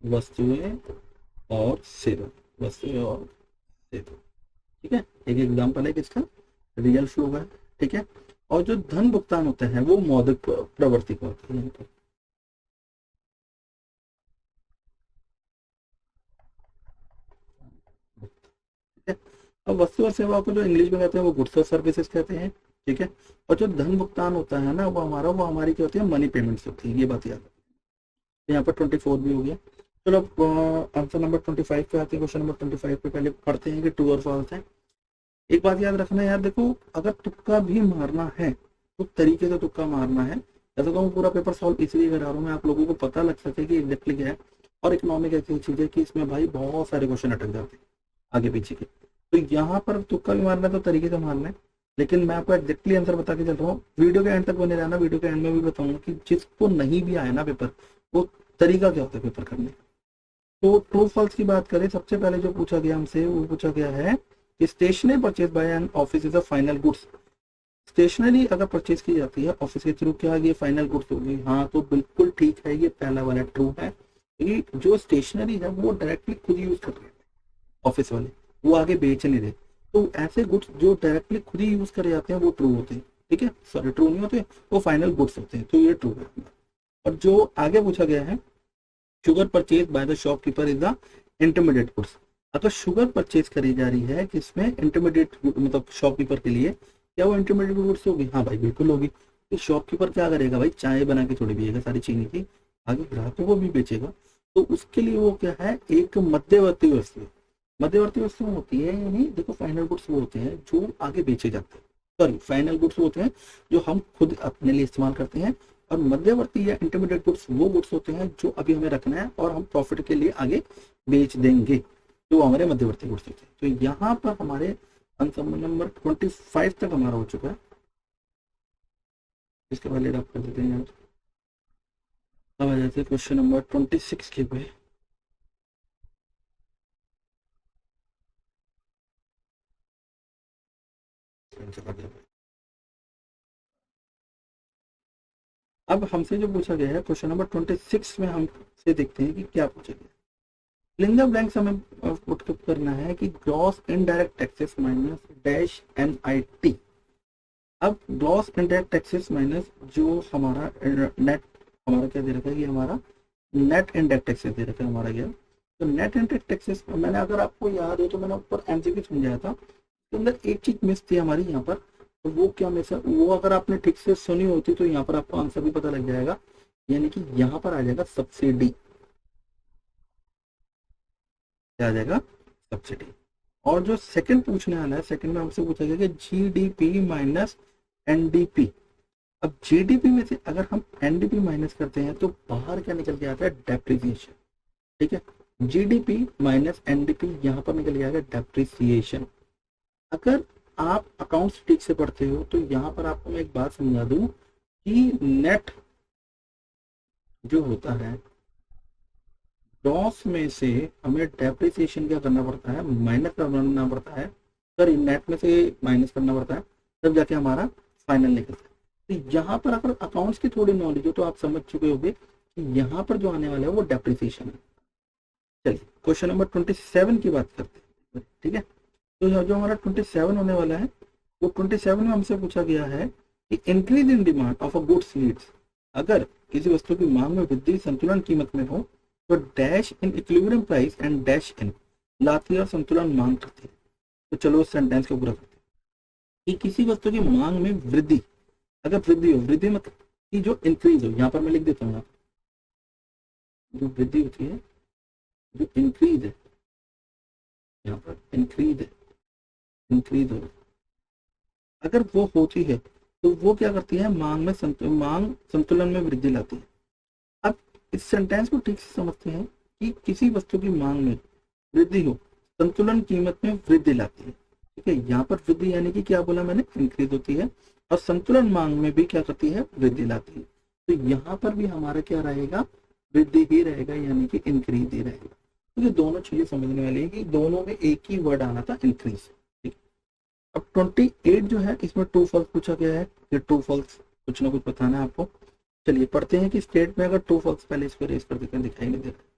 वस्तुएं और सेवा, वस्तुएं और सेवा। ठीक है, एक एग्जाम्पल है किसका, रियल फ्लो है। ठीक है, और जो धन भुगतान होता है वो मौद्रिक प्रवृत्ति का होता है यहाँ पर। ठीक है, अब वस्तु और सेवा को जो इंग्लिश में कहते हैं वो गुड्स और सर्विसेज कहते हैं। ठीक है, और जो धन भुगतान होता है ना वो हमारा, वो हमारी क्या होती है, मनी पेमेंट्स होती है। ये बात याद है। यहाँ पर 24 भी हो गया। चलो आंसर नंबर 25 पे आते हैं। क्वेश्चन नंबर 25 पे पहले पढ़ते हैं कि ट्रू और फॉल्स है। एक बात याद रखना यार, देखो अगर तुक्का भी मारना है तो तरीके से तुक्का मारना है। ऐसा तो मैं पूरा पेपर सॉल्व इसलिए करा रहा हूँ मैं आप लोगों को पता लग सके कि एग्जैक्टली क्या है। और इकोनॉमिक ऐसी चीज है कि इसमें भाई बहुत सारे क्वेश्चन अटक जाते हैं आगे पीछे के। तो यहाँ पर तुक्का भी मारना है तो तरीके से मारना है, लेकिन मैं आपको एग्जैक्टली आंसर बता के चल रहा हूँ। वीडियो के एंड तक बने रहना, वीडियो के एंड में भी बताऊंगा कि जिसको नहीं भी आया ना पेपर, वो तरीका क्या होता है पेपर करने का। तो ट्रू फॉल्स की बात करें, सबसे पहले जो पूछा गया हमसे वो पूछा गया है कि stationery purchase by an office is a final goods. Stationery अगर परचेज की जाती है ऑफिस के थ्रू, क्या ये फाइनल गुड्स होगी? हाँ, तो बिल्कुल ठीक है, ये पहला वाला ट्रू है। क्योंकि जो स्टेशनरी है वो डायरेक्टली खुद यूज कर रहे हैं ऑफिस वाले, वो आगे बेच नहीं रहे। तो ऐसे गुड्स जो डायरेक्टली खुद ही यूज करे जाते हैं वो ट्रू होते हैं। ठीक है, सॉरी ट्रू नहीं होते, वो फाइनल गुड्स होते हैं। तो ये ट्रू है। और जो आगे पूछा गया है, sugar purchase by the shopkeeper is the intermediate goods. अगर शुगर परचेज करी जा रही है किसमें, इंटरमीडिएट मतलब शॉपकीपर के लिए, क्या वो इंटरमीडिएट गुड्स होगी? हाँ भाई बिल्कुल होगी। तो शॉपकीपर क्या करेगा भाई, चाय बना के थोड़ी पिएगा सारी चीनी की, आगे ग्राहकों को भी बेचेगा। तो उसके लिए वो क्या है, एक मध्यवर्ती वस्तु। मध्यवर्ती वस्तु होती है, यानी देखो फाइनल गुड्स वो होते हैं जो आगे बेचे जाते हैं, सॉरी फाइनल गुड्स होते हैं जो हम खुद अपने लिए इस्तेमाल करते हैं, और मध्यवर्ती या इंटरमीडिएट गुड्स वो गुड्स होते हैं जो अभी हमें रखना है और हम प्रॉफिट के लिए आगे बेच देंगे, तो हमारे मध्यवर्ती गुड्स होते हैं। तो यहाँ पर हमारे आंसर नंबर 25 तक हमारा हो चुका है। इसके पहले आप कर देते हैं यार। अब आ जाते हैं क्वेश्चन नंबर 26 के पे। अब हमसे जो पूछा गया है क्वेश्चन नंबर 26 में हमसे देखते हैं कि क्या पूछा गया। फिल इन द ब्लैंक्स हमें पुट करना है कि gross indirect taxes minus dash NIT। अब ग्रॉस इनडायरेक्ट टैक्सेस माइनस जो हमारा नेट, हमारा क्या दे रखा है, ये हमारा नेट इनडायरेक्ट टैक्सेस दे रखा है हमारा क्या। तो नेट इनडायरेक्ट टैक्सेस मैंने, अगर आपको याद हो तो मैंने ऊपर MCQ समझाया था, उसके अंदर एक चीज मिस थी हमारी यहाँ पर। तो वो क्या मिस है, वो अगर आपने ठीक से सुनी होती तो यहाँ पर आपको आंसर भी पता लग जाएगा। यानी कि यहाँ पर आ जाएगा सब्सिडी, क्या आ जाएगा, सब्सिडी। और जो सेकंड पूछने वाला है, सेकंड में हमसे पूछा गया कि GDP माइनस NDP। अब GDP में से अगर हम NDP माइनस करते हैं तो बाहर क्या निकल के आता है, डेप्रिसिएशन। ठीक है, GDP माइनस NDP यहाँ पर निकल के आएगा डेप्रिसिएशन। अगर आप अकाउंट्स ठीक से पढ़ते हो तो यहाँ पर आपको मैं एक बात समझा दूं कि नेट जो होता है, ग्रॉस में से हमें डेप्रिसिएशन क्या करना पड़ता है, माइनस करना पड़ता है। सॉरी, नेट में से माइनस करना पड़ता है, तब जाके हमारा फाइनल निकलता है। तो यहाँ पर अगर अकाउंट्स की थोड़ी नॉलेज हो तो आप समझ चुके होंगे कि यहाँ पर जो आने वाला है वो डेप्रिसिएशन है। चलिए क्वेश्चन नंबर 27 की बात करते हैं। ठीक है, तो जो हमारा 27 होने वाला है, वो 27 में हमसे पूछा गया है कि increase in demand of a goods leads. अगर किसी वस्तु की मांग में वृद्धि संतुलन कीमत में हो तो dash in equilibrium price and dash in लाती और संतुलन मांग करती है। तो चलो उस सेंटेंस को पूरा करते हैं कि किसी वस्तु की मांग में वृद्धि, अगर वृद्धि हो, वृद्धि मतलब कि जो इंक्रीज हो, यहाँ पर मैं लिख देता हूँ, जो वृद्धि होती है, जो इंक्रीज है, यहाँ पर इंक्रीज है, इंक्रीज हो, अगर वो होती है तो वो क्या करती है, मांग संतुलन में वृद्धि लाती है। अब इस सेंटेंस को ठीक से समझते हैं कि किसी वस्तु की मांग में वृद्धि हो, संतुलन कीमत में वृद्धि लाती है। ठीक है, यहाँ पर वृद्धि यानी कि क्या बोला मैंने, इंक्रीज होती है, और संतुलन मांग में भी क्या करती है, वृद्धि लाती है। तो यहाँ पर भी हमारा क्या रहेगा, वृद्धि ही रहेगा, यानी कि इंक्रीज ही रहेगा। तो ये दोनों चीजें समझने वाली है कि दोनों में एक ही वर्ड आना था, इंक्रीज। ठीक। अब 28 जो है इसमें ट्रू फॉल्स पूछा गया है, ये ट्रू फॉल्स कुछ ना कुछ बताना है आपको। चलिए पढ़ते हैं कि स्टेट में अगर ट्रू फॉल्स, पहले इसको रेस कर देते हैं, दिखाई नहीं दे रहा।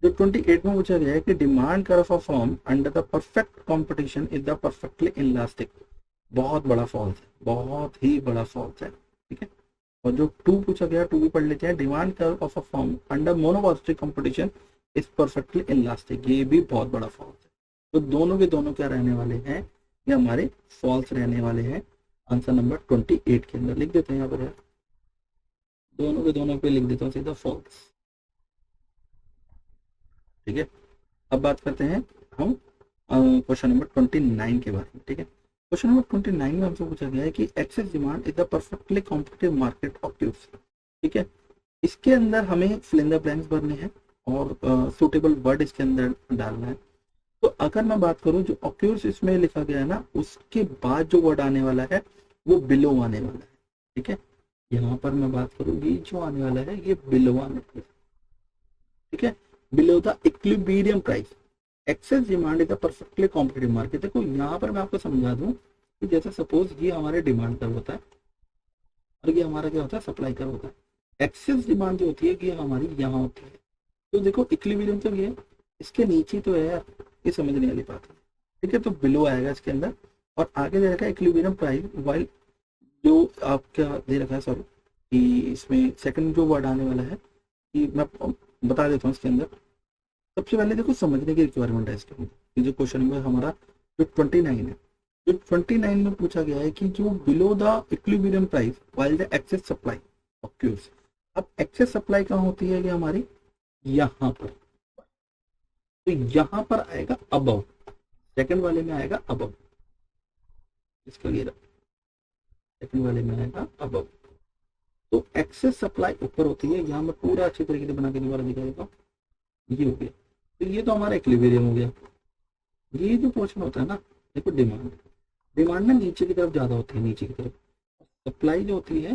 जो 28 में पूछा गया है कि demand curve of form under the perfect competition is the perfectly elastic. बहुत बड़ा फॉल्स है, बहुत ही बड़ा फॉल्स है। ठीक है, और जो टू पूछा गया, टू भी पढ़ लेते हैं, demand curve of a firm under monopolistic competition is perfectly elastic, ये भी बहुत बड़ा फॉल्स है। तो दोनों के दोनों क्या रहने वाले हैं, ये हमारे फॉल्स रहने वाले हैं। आंसर नंबर 28 के अंदर लिख देते हैं, यहाँ पर दोनों के दोनों पे लिख देता हूँ सीधा फॉल्स। ठीक है, अब बात करते हैं हम क्वेश्चन नंबर 29 के बारे में। ठीक है, क्वेश्चन नंबर 29 में हमसे पूछा गया है कि excess demand is the perfectly competitive market of tubes. ठीक है, इसके अंदर हमें फिल इन द ब्लैंक्स भरने हैं और सुटेबल वर्ड इसके अंदर डालना है। तो अगर मैं बात करूं, जो ऑक्यूर्स इसमें लिखा गया है ना, उसके बाद जो वर्ड आने वाला है वो बिलो आने वाला है। ठीक है, यहाँ पर मैं बात करूँ, ये जो आने वाला है ये बिलो आने वाला है। ठीक है, below the equilibrium price, excess demand is the perfectly competitive market. देखो यहाँ पर मैं आपको समझा दूं कि जैसे सपोज ये हमारे डिमांड कर्व होता है और ये हमारा क्या होता है, सप्लाई कर्व होता है। एक्सेस डिमांड जो होती है ये हमारी यहाँ होती है। तो देखो इक्विलिब्रियम तो ये इसके नीचे तो है यार, ये समझने वाली बात है। ठीक है, तो बिलो आएगा इसके अंदर, और आगे दे रखा है इक्विलिब्रियम प्राइस, वाइल जो आपका दे रखा है, सॉरी, कि इसमें सेकंड जो वर्ड आने वाला है कि मैं बता देता हूँ इसके अंदर। सबसे पहले देखो समझने की रिक्वायरमेंट है इसके अंदर। ये जो क्वेश्चन नंबर हमारा जो 29 है, जो 29 में पूछा गया है कि जो below the equilibrium price while the excess supply occurs. अब एक्सेस सप्लाई कहाँ होती है, ये हमारी यहाँ पर, तो यहाँ पर आएगा अबव, सेकंड वाले में आएगा अबव, इसका ये सेकंड वाले में आएगा अबव। तो एक्सेस सप्लाई ऊपर होती है, यहाँ मैं पूरा अच्छी तरीके से बना के दोबारा दिखा देता हूँ। ये हो गया, तो ये तो हमारा इक्विलिब्रियम हो गया। ये जो पोर्शन होता है ना, देखो डिमांड, डिमांड ना नीचे की तरफ ज्यादा होती है, नीचे की तरफ। सप्लाई जो होती है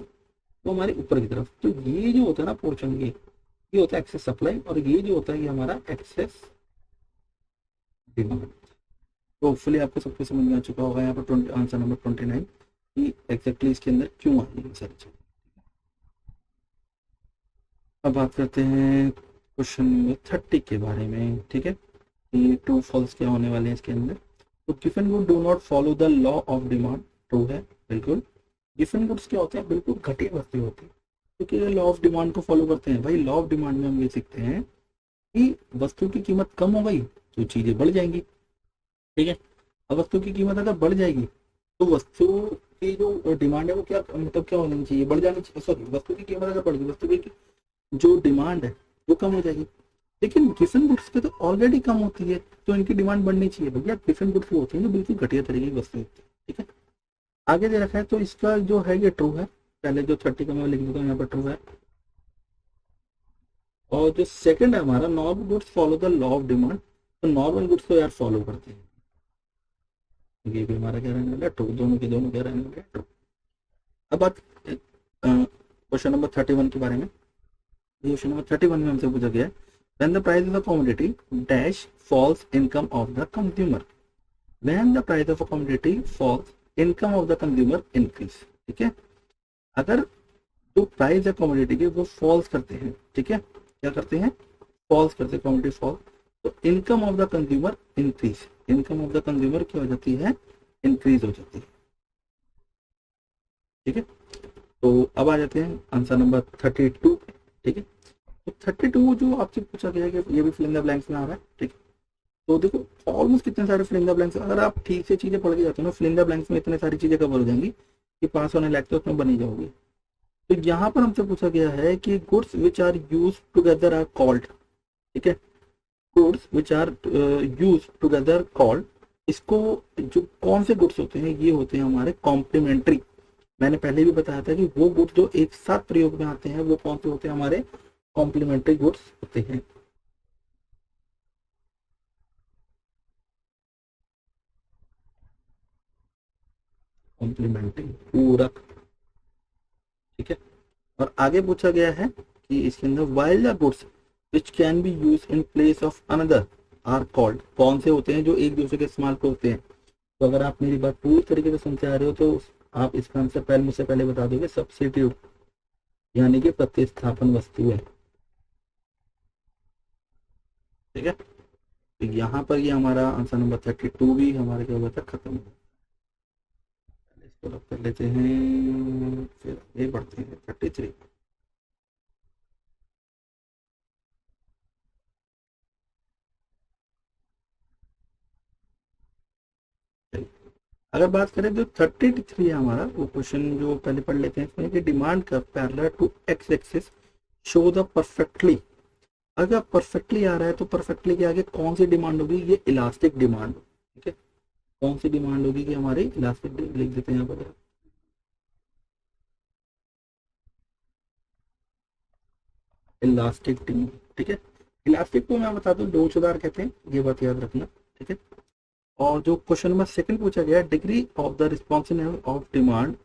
वो हमारे ऊपर की तरफ। तो ये जो होता है ना पोर्शन, ये होता है एक्सेस सप्लाई, और ये जो होता है ये हमारा एक्सेस डिमांड। तो होपफुली आपको सब कुछ समझ में आ चुका होगा यहाँ पर आंसर नंबर 29 कि एग्जैक्टली इसके अंदर क्यों आई है सारी चीज। अब बात करते हैं क्वेश्चन नंबर 30 के बारे में। ठीक है, ये ट्रू फॉल्स क्या होने वाले हैं इसके अंदर। तो given good do not follow the law of demand, true है बिल्कुल। गिवन गुड्स क्या होते हैं, बिल्कुल घटिया वस्तु होती है, क्योंकि लॉ ऑफ डिमांड को फॉलो करते हैं। भाई लॉ ऑफ डिमांड में हम ये सीखते हैं कि वस्तु की कीमत कम हो गई तो चीजें बढ़ जाएंगी। ठीक है, अब वस्तु की कीमत अगर बढ़ जाएगी तो वस्तु की जो डिमांड है वो क्या, मतलब क्या होनी चाहिए, बढ़ जानी चाहिए। सॉरी, वस्तु की कीमत अगर बढ़ गई, वस्तु की जो डिमांड है वो कम हो जाएगी। लेकिन गिवन गुड्स पे तो ऑलरेडी कम होती है, तो इनकी डिमांड बढ़नी चाहिए। भैया गिवन गुड्स वो होती है जो बिल्कुल घटिया तरीके की वस्तु होती है। ठीक है, आगे दे रखा है, तो इसका जो है ये ट्रू है। पहले जो 30 का मैं लिख देता हूँ यहाँ पर ट्रू है। और जो सेकंड है हमारा, normal goods follow the law of demand, तो नॉर्मल गुड्स तो यार फॉलो करते हैं, ये भी हमारा क्या रहने वाला है, ट्रू। दोनों के दोनों क्या रहने वाले, ट्रू। अब बात क्वेश्चन नंबर 31 के बारे में। क्वेश्चन नंबर 31 में हमसे पूछा गया है, when the price of a commodity dash falls, income of the consumer, when the price of a commodity falls, income of the consumer increase। ठीक है, अगर जो प्राइस है कमोडिटी के वो फॉल्स करते हैं, ठीक है, क्या करते हैं, फॉल्स करते हैं, कमोडिटी फॉल, तो income of the consumer increase, income of the consumer क्या हो जाती है, इंक्रीज हो जाती है। ठीक है, तो अब आ जाते हैं आंसर नंबर 32। ठीक है, तो 32 जो आपसे पूछा गया है कि ये भी फिल इन द ब्लैंक्स में आ रहा है। ठीक है, तो देखो ऑलमोस्ट कितने सारे फिल इन द ब्लैंक्स, अगर आप ठीक से चीजें पढ़ के जाते हो ना, फिल इन द ब्लैंक्स में इतने सारी चीजें कवर हो जाएंगी कि पास होने लायक तो उसमें बनी जाओगे। तो यहाँ पर हमसे पूछा गया है कि goods which are use together are called, ठीक है, goods which are use together called, इसको जो कौन से गुड्स होते हैं ये होते हैं हमारे कॉम्प्लीमेंट्री। मैंने पहले भी बताया था कि वो गुड्स जो एक साथ प्रयोग में आते हैं वो कौन से होते हैं, हमारे कॉम्प्लीमेंट्री गुड्स होते हैं। कॉम्प्लीमेंट्री पूरक, ठीक है। और आगे पूछा गया है कि इसके अंदर while the goods which can be use in place of another are called, कौन से होते हैं जो एक दूसरे के इस्तेमाल पे होते हैं। तो अगर आप मेरी बात पूरी तरीके से सुनते आ रहे हो तो आप इसका आंसर पहले मुझसे पहले बता दोगे, सब्स्टिट्यूट, यानी कि प्रतिस्थापन वस्तु है, ठीक है। तो यहाँ पर ये हमारा आंसर नंबर 32 भी हमारे क्या हुआ था, खत्म। इसको रख कर लेते हैं, फिर आगे बढ़ते हैं 33। अगर बात करें तो 33 है हमारा वो क्वेश्चन जो पहले पढ़ लेते हैं, इसमें कि demand curve parallel to X axis show the perfectly. अगर परफेक्टली आ रहा है तो परफेक्टली के आगे कौन सी डिमांड होगी, ये इलास्टिक डिमांड, ठीक है। कौन सी डिमांड होगी कि हमारी इलास्टिक, लिख देते हैं यहाँ पर इलास्टिक डिमांड, ठीक है। इलास्टिक को मैं बता दूं लोचदार कहते हैं, ये बात याद रखना, ठीक है। और जो क्वेश्चन नंबर सेकंड पूछा गया, degree of the responsiveness of demand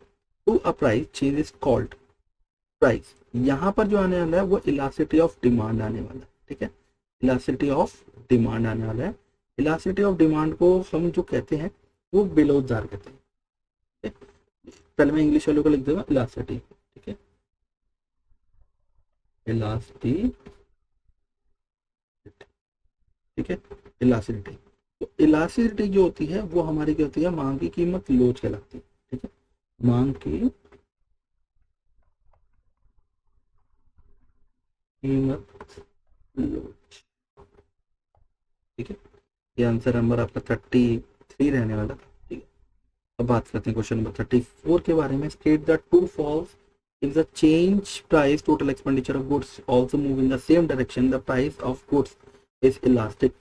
to a price change is called price. यहाँ पर जो आने वाला है वो इलास्टिसिटी ऑफ डिमांड आने वाला है, ठीक है। इलास्टिसिटी ऑफ डिमांड आने वाला है। इलास्टिसिटी ऑफ डिमांड को हम जो कहते हैं वो बेलोजदार कहते हैं, ठीक है? पहले मैं इंग्लिश वालों को लिख दूंगा इलास्टिसिटी, ठीक है, इलास्टिसिटी, ठीक है, इलास्टिसिटी। तो इलास्टिसिटी जो होती है वो हमारी क्या होती है, मांग की कीमत लोच कहलाती है, ठीक है, मांग की कीमत लोच, ठीक है। ये आंसर नंबर आपका 33 रहने वाला था, ठीक है। अब बात करते हैं क्वेश्चन नंबर 34 के बारे में। State the true false if the change price total expenditure of goods also move in the same direction the price of goods is elastic।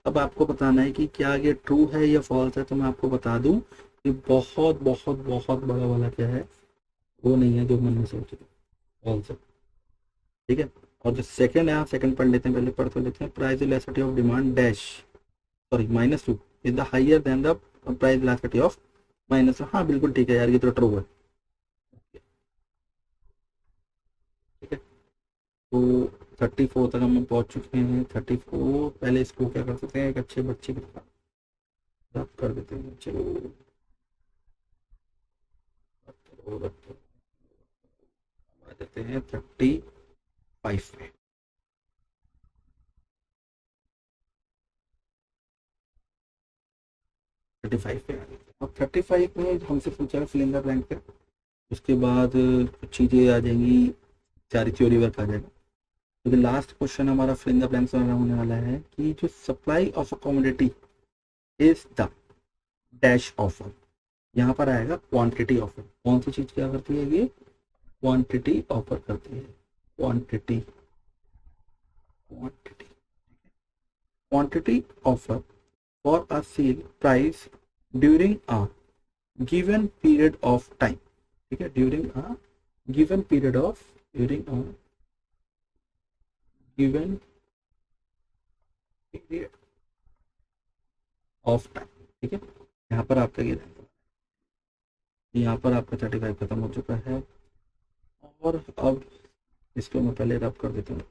अब आपको बताना है कि क्या ये ट्रू है या फॉल्स है। तो मैं आपको बता दूं कि बहुत बहुत बहुत बड़ा वाला क्या है, वो नहीं है जो मन में सोच रहे, फॉल्स है, ठीक है। और जो सेकंड है, सेकंड पढ़ लेते हैं, पहले पढ़ तो लेते हैं। Price elasticity of demand dash, sorry -2 is the higher than the price elasticity of -1। हाँ बिल्कुल ठीक है यार, ये तो ट्रू है, ठीक है। तो 34 तक हम पहुंच चुके हैं। 34 पहले इसको क्या कर सकते हैं, एक अच्छे बच्चे के साथ कर देते हैं, चलो आ जाते हैं 35 पे। 35 पे अब 35 में हमसे पूछा है फिल इन द ब्लैंक पे, उसके बाद कुछ चीज़ें आ जाएंगी, सारी थ्योरी वर्क आ जाएगा। तो लास्ट क्वेश्चन हमारा फिल इन द ब्लैंक्स वाला होने वाला है कि जो supply of a commodity is the dash offer. यहाँ पर आएगा क्वांटिटी ऑफर। कौन सी चीज क्या करती है, ये क्वांटिटी ऑफर करती है, quantity, quantity, quantity offer for a sale price during a given period of time, ठीक है, during a given period of, during a given period of time, ठीक है। यहाँ पर आपका ये, यहाँ पर आपका 35 खत्म हो चुका है। और अब इसको मैं पहले रब कर देता हूँ।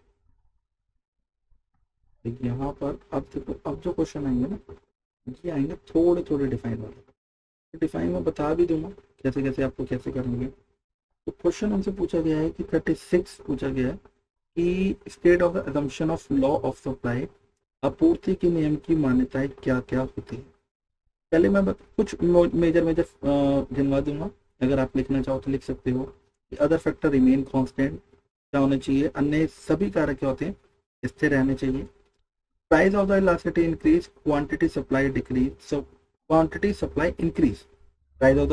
यहाँ पर अब देखो, अब जो क्वेश्चन आएंगे ना, ये आएंगे थोड़े थोड़े डिफाइन वाले। तो डिफाइन में बता भी दूंगा कैसे कैसे आपको कैसे करेंगे। तो क्वेश्चन हमसे पूछा गया है कि 36 पूछा गया है कि state of the assumption of law of supply, आपूर्ति के नियम की मान्यताएं क्या क्या होती है। पहले मैं कुछ मेजर मेजर गिनवा दूंगा, अगर आप लिखना चाहो तो लिख सकते हो। अदर फैक्टर रिमेन कांस्टेंट क्या होना चाहिए, अन्य सभी कारक क्या होते हैं, स्थिर रहने चाहिए। Price of the elasticity increase, quantity supply decrease, so quantity supply increase, price of the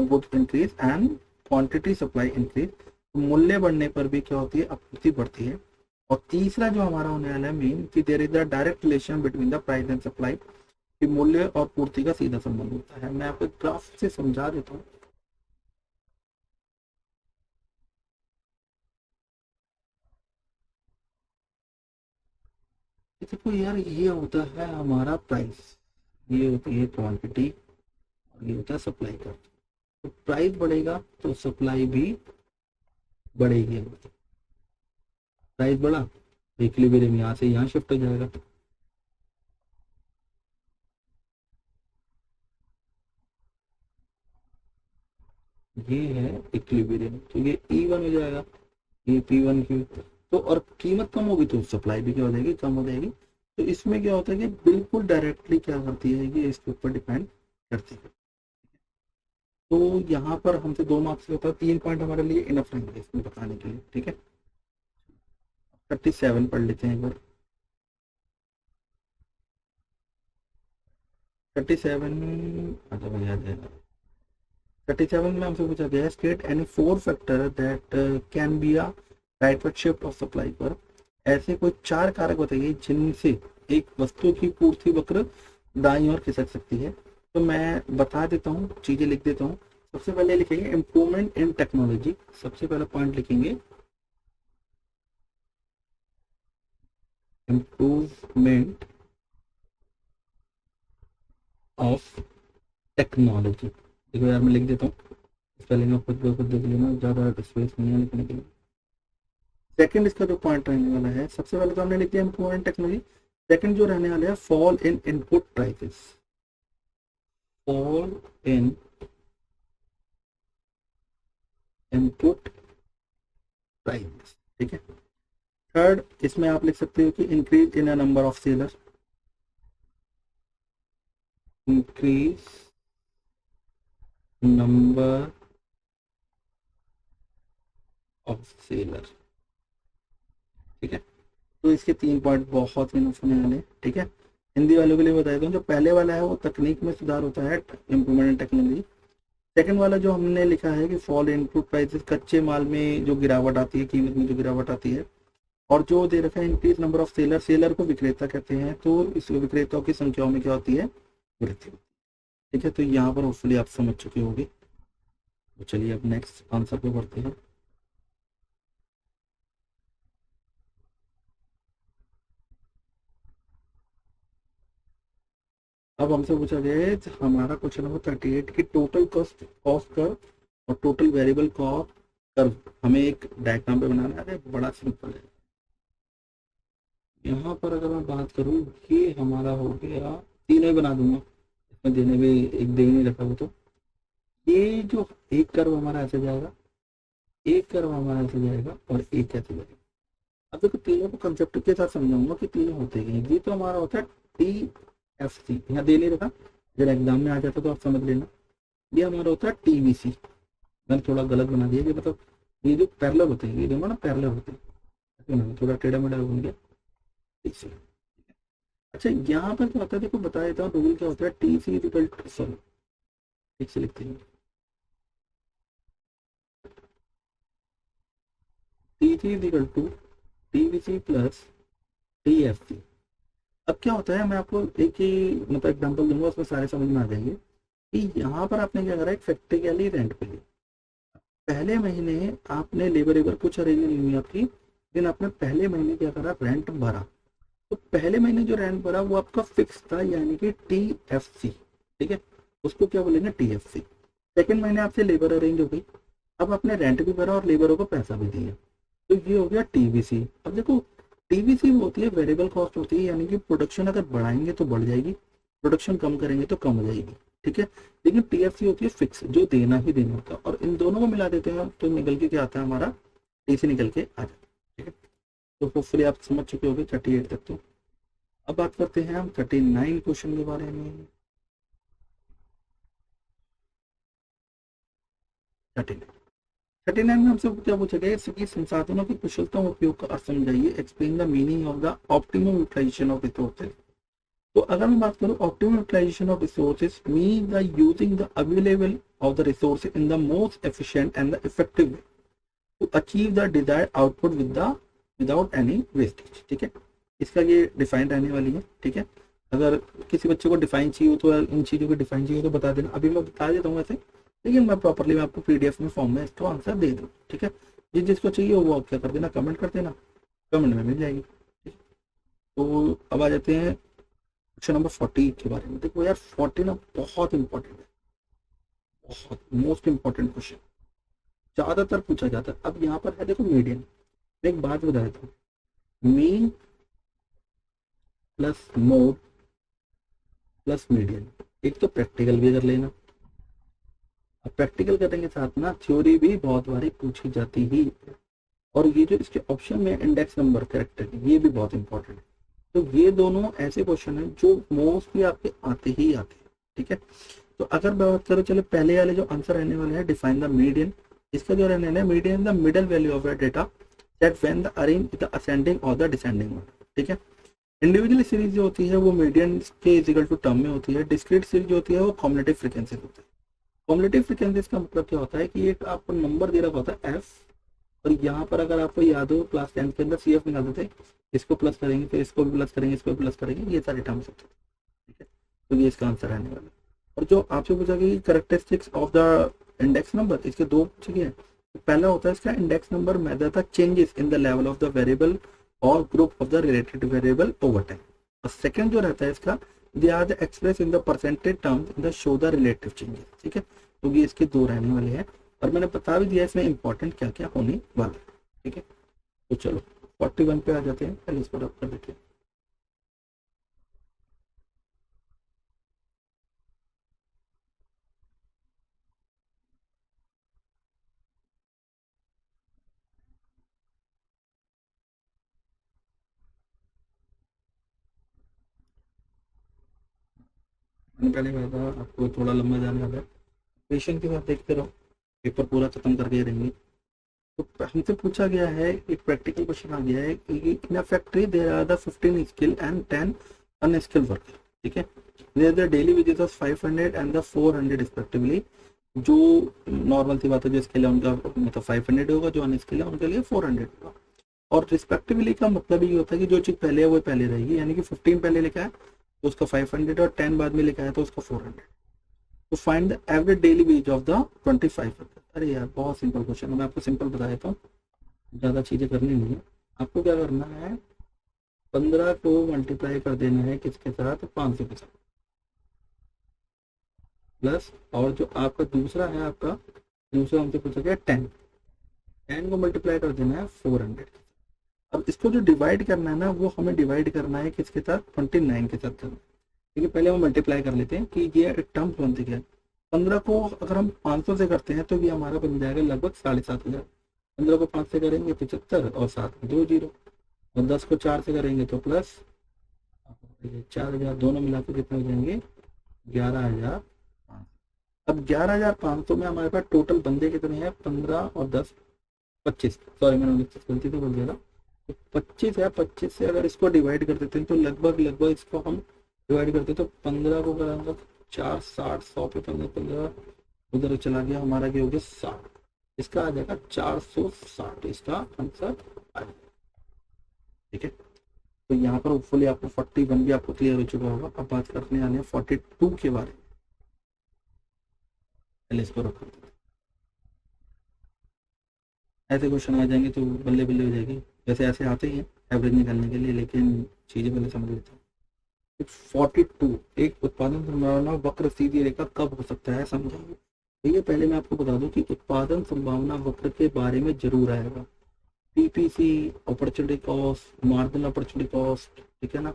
good increase and quantity supply increase. मूल्य बढ़ने पर भी क्या होती है, आपूर्ति बढ़ती है। और तीसरा जो हमारा होने वाला है मेन, कि there is the direct relation between the price and supply, कि मूल्य और पूर्ति का सीधा संबंध होता है। मैं आपको ग्राफ से समझा देता हूँ। देखो यार, ये होता है हमारा प्राइस, ये होती है क्वांटिटी, और ये होता है सप्लाई का। तो प्राइस बढ़ेगा तो सप्लाई भी बढ़ेगी। प्राइस बढ़ा, इक्विलिब्रियम यहाँ से यहाँ शिफ्ट हो जाएगा। ये है इक्विलिब्रियम, तो ये E1 हो जाएगा, ये P1 क्यू। तो और कीमत कम होगी तो सप्लाई भी क्या हो जाएगी, कम हो जाएगी। तो इसमें क्या होता है कि बिल्कुल डायरेक्टली क्या करती है, ये इसके ऊपर डिपेंड करती है। तो यहाँ पर हमसे 2 मार्क्स होता है, 3 पॉइंट हमारे लिए इनफ रहेंगे इसमें बताने के लिए। ठीक है, 37 पढ़ लेते हैं एक बार। 37, अच्छा भैया याद है। 37 में हमसे पूछा गया है, state any 4 factor that can be a rightward shift of supply पर। ऐसे कोई 4 कारक बताइए जिनसे एक वस्तु की पूर्ति वक्र दाईं ओर खिसक सकती है। तो मैं बता देता हूँ, चीजें लिख देता हूँ। सबसे पहले लिखेंगे इम्प्रूवमेंट इन टेक्नोलॉजी, सबसे पहला पॉइंट लिखेंगे इम्प्रूवमेंट ऑफ टेक्नोलॉजी। देखो यार, मैं लिख देता हूँ, स्पेलिंग में खुद देख लेना, ज़्यादा स्पेस नहीं है लिखने के लिए। सेकंड इसका जो पॉइंट रहने वाला है, सबसे पहले तो हमने लिख दिया इम्प्रूवमेंट टेक्नोलॉजी। सेकंड जो रहने वाला है, fall in input prices, fall in input prices. ठीक है। थर्ड, इसमें आप लिख सकते हो कि increase in a number of seller, increase number of seller. ठीक है, तो इसके 3 पॉइंट बहुत ही होने वाले। ठीक है, हिंदी वालों के लिए बता देता हूँ, जो पहले वाला है वो तकनीक में सुधार होता है, इम्प्रूवमेंट इन टेक्नोलॉजी। सेकंड वाला जो हमने लिखा है कि फॉल इनपुट प्राइसेस, कच्चे माल में जो गिरावट आती है, कीमत में जो गिरावट आती है। और जो दे रखा है increase number of seller, seller को विक्रेता कहते हैं, तो इस विक्रेताओं की संख्याओं में क्या होती है, वृद्धि। ठीक है, तो यहाँ पर होपफुली आप समझ चुके होंगे। तो चलिए अब नेक्स्ट आंसर पे बढ़ते हैं। अब हमसे पूछा गया है, हमारा क्वेश्चन नंबर 38 की टोटल कॉस्ट कॉस्ट कर्व और टोटल वेरिएबल कॉस्ट कर्व हमें एक डायग्राम पे बनाना है। बड़ा सिंपल है। यहाँ पर अगर मैं बात करूँ, ये हमारा हो गया, तीनों ही बना दूंगा, इसमें देने भी एक दे ही नहीं रखा हो। तो ये जो एक कर्व हमारा ऐसे जाएगा, एक कर्व हमारा ऐसे जाएगा, और एक ऐसे जाएगा। अब देखो, तीनों को कंसेप्ट के साथ समझाऊंगा कि तीनों होते हैं। ये तो हमारा होता है TFC, यहाँ दे नहीं रखा, अगर एग्जाम में आ जाता तो आप समझ लेना। ये हमारा होता है TVC, मैंने थोड़ा गलत बना दिया, कि मतलब ये जो पैरेलल होते हैं, ये दोनों ना पैरेलल होते हैं, थोड़ा टेढ़ा मेढ़ा बन गया। TC। अच्छा, यहाँ पर क्या होता है, देखो बता देता हूँ, रूल क्या होता है। TC इक्वल टू, सॉरी ठीक से लिखते हैं, TC equal to TVC plus TFC। अब क्या होता है, मैं आपको एक ही मतलब एग्जांपल दूंगा, उसमें सारे समझ में आ जाएंगे। कि यहाँ पर आपने क्या करा, एक फैक्ट्री के लिए रेंट पे लिया। पहले महीने आपने लेबर वेबर कुछ अरेंज नहीं हुई आपकी, लेकिन आपने पहले महीने क्या करा, रेंट भरा। तो पहले महीने जो रेंट भरा वो आपका फिक्स था, यानी कि TFC। ठीक है, उसको क्या बोलेंगे, TFC। सेकेंड महीने आपसे लेबर अरेंज हो गई, अब आपने रेंट भी भरा और लेबरों को पैसा भी दिया, तो ये हो गया TVC। अब देखो, TVC होती है वेरिएबल कॉस्ट होती है, यानी कि प्रोडक्शन अगर बढ़ाएंगे तो बढ़ जाएगी, प्रोडक्शन कम करेंगे तो कम हो जाएगी। ठीक है, लेकिन TFC होती है फिक्स, जो देना ही देना होता है। और इन दोनों को मिला देते हैं तो निकल के क्या आता है, हमारा TC निकल के आ जाता है। ठीक है, तो होपफुली आप समझ चुके होंगे 38 तक। तो अब बात करते हैं हम 39 क्वेश्चन के बारे में। 39 39 में हमसे क्या पूछा गया, इसकी संसाधनों की कुशलतम उपयोग का अर्थ समझाइए, explain the meaning of the optimum utilization of resources. तो अगर मैं बात करूं optimum utilization of resources mean the using the available of the resources in the most efficient and the effective way to achieve the desired output without any wastage. ठीक है, इसका ये define रहने वाली है। ठीक है, अगर किसी बच्चे को डिफाइन चाहिए हो तो इन चीज़ों को डिफाइन चाहिए हो तो बता देना, अभी मैं बता देता हूँ वैसे, लेकिन मैं प्रॉपरली मैं आपको पीडीएफ में फॉर्म में इसको आंसर दे दूँ। ठीक है, जिसको चाहिए वो क्या कर देना, कमेंट कर देना, कमेंट में मिल जाएगी। ठीक है, तो अब आ जाते हैं क्वेश्चन नंबर 40 के बारे में। देखो यार 40 ना बहुत इंपॉर्टेंट है, बहुत मोस्ट इंपॉर्टेंट क्वेश्चन, ज्यादातर पूछा जाता है। अब यहाँ पर है देखो मीडियन, एक बात बता देता हूँ, mean plus mode plus median, एक तो प्रैक्टिकल भी कर लेना। अब प्रैक्टिकल करने के साथ ना थ्योरी भी बहुत बारी पूछी जाती ही, और ये जो इसके ऑप्शन में इंडेक्स नंबर कैरेक्टर ये भी बहुत इंपॉर्टेंट है। तो ये दोनों ऐसे क्वेश्चन हैं जो मोस्टली आपके आते ही आते हैं। ठीक है, तो अगर बात करो, चलो पहले वाले जो आंसर रहने वाले हैं, डिफाइन द मीडियन, इसका जो रहने वाला है median the middle value of the data that when the arrange the ascending और द डिसेंडिंग ऑर्डर। ठीक है, इंडिविजुअल सीरीज जो होती है वो मीडियन के इक्वल टू टर्म में होती है, डिस्क्रीट सीरीज जो होती है वो कॉम्युलेटिव फ्रीक्वेंसी होती है। कॉम्युलेटिव फ्रीक्वेंसी का मतलब क्या होता है कि एक आपको नंबर दे रखा होता है एफ, और यहाँ पर अगर आपको याद हो क्लास 10 के अंदर सी एफ निकालते थे, इसको प्लस करेंगे फिर इसको भी प्लस करेंगे, इसको भी प्लस करेंगे, ये सारे टर्म्स होते थे। ठीक है, तो ये इसका आंसर रहने वाला है। और जो आपसे पूछा कि characteristics of the index number, इसके दो पूछे गए हैं। तो पहला होता है इसका index number measure the changes in the level of the variable or group of the related variable over time. और सेकंड जो रहता है इसका, they are the express in the percentage terms in the show the relative changes. ठीक है, तो ये इसके दो रहने वाले हैं, और मैंने बता भी दिया इसमें इंपॉर्टेंट क्या क्या होने वाला है। ठीक है, तो चलो 41 पे आ जाते हैं, पहले इसको रब कर देते हैं। मैंने पहले कहा था आपको थोड़ा लंबा जाने वाला है, पेशेंट के साथ देखते रहो, पेपर पूरा खत्म करके रहेंगे। तो हमसे पूछा गया है, एक प्रैक्टिकल क्वेश्चन आ गया है कि in a factory there are the 15 skill and 10 unskilled worker. ठीक है, there the daily wages of 500 and the 400 respectively. जो नॉर्मल सी बात है, जो स्किल है उनका मतलब 500 होगा, जो अनस्किल है उनके लिए 400 होगा। और रिस्पेक्टिवली का मतलब ये होता है कि जो चीज पहले है वो पहले रहेगी, यानी कि 15 पहले लिखा है तो उसका 500, और 10 बाद में लिखा है तो उसका 400। तो find the average daily ways of the 25 worker. अरे यार बहुत सिंपल क्वेश्चन है, मैं आपको सिंपल बता देता हूँ, ज़्यादा चीज़ें करनी नहीं है। आपको क्या करना है, 15 को मल्टीप्लाई कर देना है किसके साथ, 500 के साथ, प्लस और जो आपका दूसरा है, आपका दूसरा हमसे पूछा गया 10 को मल्टीप्लाई कर देना है 400। अब इसको जो डिवाइड करना है ना, वो हमें डिवाइड करना है किसके साथ, 29 के साथ करना है। देखिए पहले हम मल्टीप्लाई कर लेते हैं कि ये एक टर्म्स बनते क्या है। 15 को अगर हम 500 से करते हैं तो ये हमारा बन जाएगा लगभग 7,500। 15 को 5 से करेंगे 75, और 7 में 2 जीरो, और 10 को 4 से करेंगे तो प्लस 4,000, दोनों मिला के कितने हो जाएंगे, 11,500। अब 11,500 में हमारे पास टोटल बंदे कितने हैं, 15 और 10 25, सॉरी मैंने गलती से बोल दिया था। तो 25 है, 25 से अगर इसको डिवाइड कर देते हैं तो लगभग इसको हम डिवाइड करते हैं तो 15 को करेंगे 4, 60, 100 पे 15 उधर चला गया, हमारा क्या हो गया 60, इसका आ जाएगा 460, इसका आंसर आ जाएगा। ठीक है, तो यहाँ पर होपफुली आपको 41 भी आपको क्लियर हो चुका होगा। अब बात करने आने 42 के बारे में, पहले इसको रखो। ऐसे क्वेश्चन आ जाएंगे तो बल्ले बल्ले हो जाएगी, वैसे ऐसे आते ही हैं एवरेज निकालने के लिए, लेकिन चीजें पहले समझ लेते हैं। 42, एक उत्पादन संभावना वक्र सीधी रेखा कब हो सकता है, समझाइए। ठीक है, पहले मैं आपको बता दूं कि उत्पादन संभावना वक्र के बारे में जरूर आएगा, PPC, opportunity cost, marginal opportunity cost, ठीक है ना,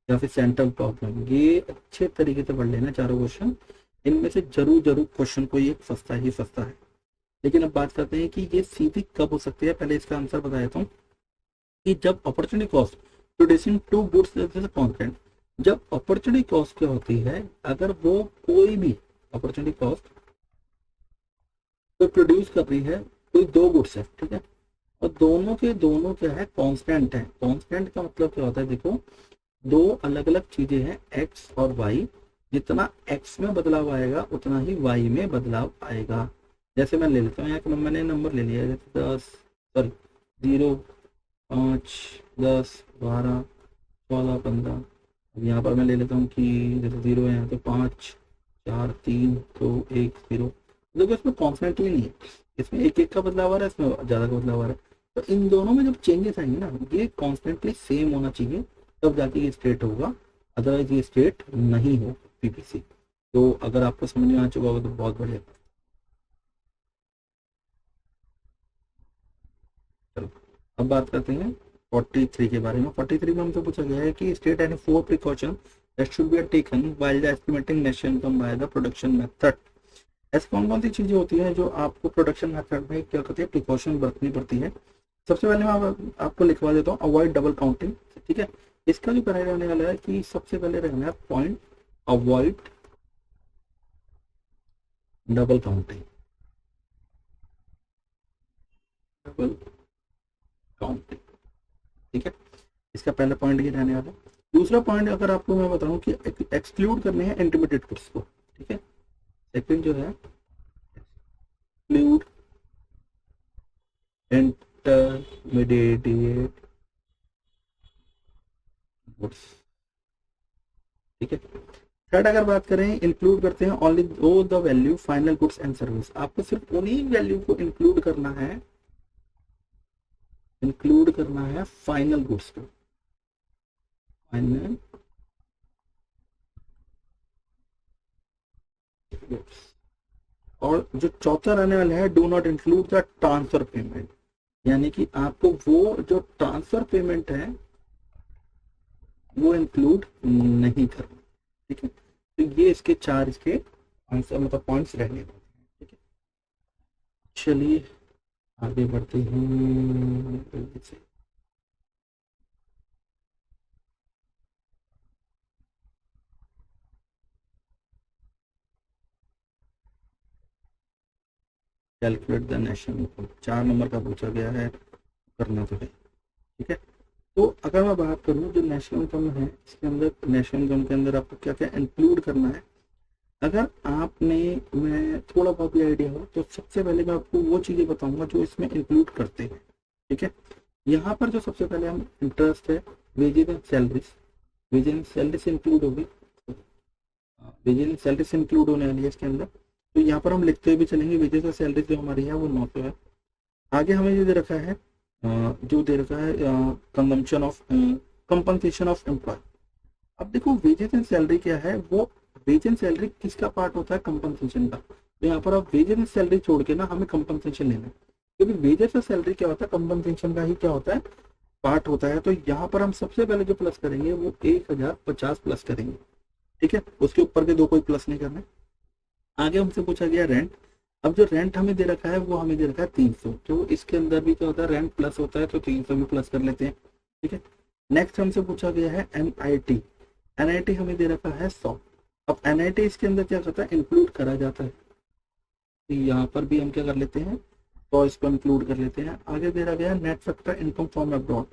या फिर सेंट्रल प्रॉब्लम, ये अच्छे तरीके से पढ़ लेना चारों क्वेश्चन, इनमें से जरूर क्वेश्चन कोई एक फंसता ही फंसता है। लेकिन अब बात करते हैं कि ये सीधी कब हो सकती है। पहले इसका आंसर बता देता हूँ कि जब opportunity cost producing to goods constant, जब अपॉर्चुनिटी कॉस्ट क्या होती है, अगर वो कोई भी अपॉर्चुनिटी कॉस्ट तो प्रोड्यूस कर रही है कोई दो गुड्स है, ठीक है, और दोनों के दोनों क्या है, कांस्टेंट है। कांस्टेंट का मतलब क्या होता है, देखो दो अलग अलग चीजें हैं एक्स और वाई, जितना एक्स में बदलाव आएगा उतना ही वाई में बदलाव आएगा। जैसे मैं ले लेता हूँ, एक मैंने नंबर ले लिया, जैसे 10, सॉरी 0, 5, 10, 12, 14, 15। अब यहाँ पर मैं ले लेता हूँ कि जैसे 0 है यहाँ, तो 5, 4, 3, 2, 1, 0। देखो इसमें कॉन्स्टेंटली नहीं है, इसमें एक एक का बदलाव आ रहा है, इसमें ज्यादा का बदलाव आ रहा है। तो इन दोनों में जब चेंजेस आएंगे ना, ये कॉन्स्टेंटली सेम होना चाहिए, तब जाके ये स्ट्रेट होगा, अदरवाइज ये स्ट्रेट नहीं हो पीपीसी। तो अगर आपको समझ में आ चुका होगा तो बहुत बढ़िया। चलो अब बात करते हैं 43 के बारे में। 43 में हमसे पूछा गया है कि state any 4 precaution that should be taken while the estimating national income by the production method. ऐसी कौन कौन सी चीजें होती हैं जो आपको प्रोडक्शन मेथड में क्या करती है, प्रिकॉशन बरतनी पड़ती है। सबसे पहले मैं आपको लिखवा देता हूँ, अवॉइड डबल काउंटिंग, ठीक है। इसका जो पहले रहने वाला है कि सबसे पहले रहना है point, avoid double counting, double counting, ठीक है। इसका पहला पॉइंट ये रहने वाला है। दूसरा पॉइंट अगर आपको मैं बताऊं कि एक्सक्लूड करने हैं इंटरमीडिएट गुड्स को, ठीक है। सेकंड जो है एक्सक्लूड इंटरमीडिएट गुड्स, ठीक है। थर्ड अगर बात करें, इंक्लूड करते हैं ओनली दो the value final goods and service. आपको सिर्फ उन्हीं वैल्यू को इंक्लूड करना है, इंक्लूड करना है फाइनल गुड्स को, फाइनल गुड्स। और जो चौथा रहने वाला है, do not include the transfer payment, यानी कि आपको वो जो ट्रांसफर पेमेंट है वो इंक्लूड नहीं करना, ठीक है। तो ये इसके चार इसके आंसर मतलब पॉइंट्स रहने वाले हैं, ठीक है। चलिए आगे बढ़ते हैं जल्दी से। Calculate the national income 4 number का पूछा गया है, करना तो है, ठीक है। तो अगर मैं बात करूं जो नेशनल इनकम है, इसके अंदर नेशनल इनकम के अंदर आपको क्या क्या इंक्लूड करना है। अगर आपने मैं थोड़ा बहुत भी आइडिया हो तो सबसे पहले मैं आपको वो चीजें बताऊंगा जो इसमें इंक्लूड करते हैं, ठीक है। यहाँ पर जो सबसे पहले हम इंटरेस्ट है, wages and salaries, wages and salaries include होगी, वेजेस एंड सैलरीज इंक्लूड होने वाली है इसके अंदर। तो यहाँ पर हम लिखते हुए भी चलेंगे, वेजेस और सैलरी जो हमारी है वो 900 है। आगे हमें जो दे रखा है, जो दे रखा है consumption of compensation of employ. अब देखो वेजेस एंड सैलरी क्या है, वो वेज एंड सैलरी किसका पार्ट होता है, कंपनसेशन का। तो यहाँ पर आप वेजेस एंड सैलरी छोड़ के ना हमें कंपनसेशन लेना है, क्योंकि वेजेस और सैलरी क्या होता है, कंपनसेशन का ही क्या होता है, पार्ट होता है। तो यहाँ पर हम सबसे पहले जो प्लस करेंगे वो 1050 प्लस करेंगे, ठीक है। उसके ऊपर के दो कोई प्लस नहीं करना। आगे हमसे पूछा गया रेंट। अब जो रेंट हमें दे रखा है वो हमें दे रखा है 300, तो इसके अंदर भी क्या होता है, रेंट प्लस होता है, तो 300 भी प्लस कर लेते हैं, ठीक है। नेक्स्ट हमसे पूछा गया है एनआईटी। एनआईटी हमें दे रखा है 100। अब एनआईटी इसके अंदर क्या करता है, इंक्लूड करा जाता है, तो यहाँ पर भी हम क्या कर लेते हैं, तो इसको इंक्लूड कर लेते हैं। आगे दे रहा गया net factor income from abroad.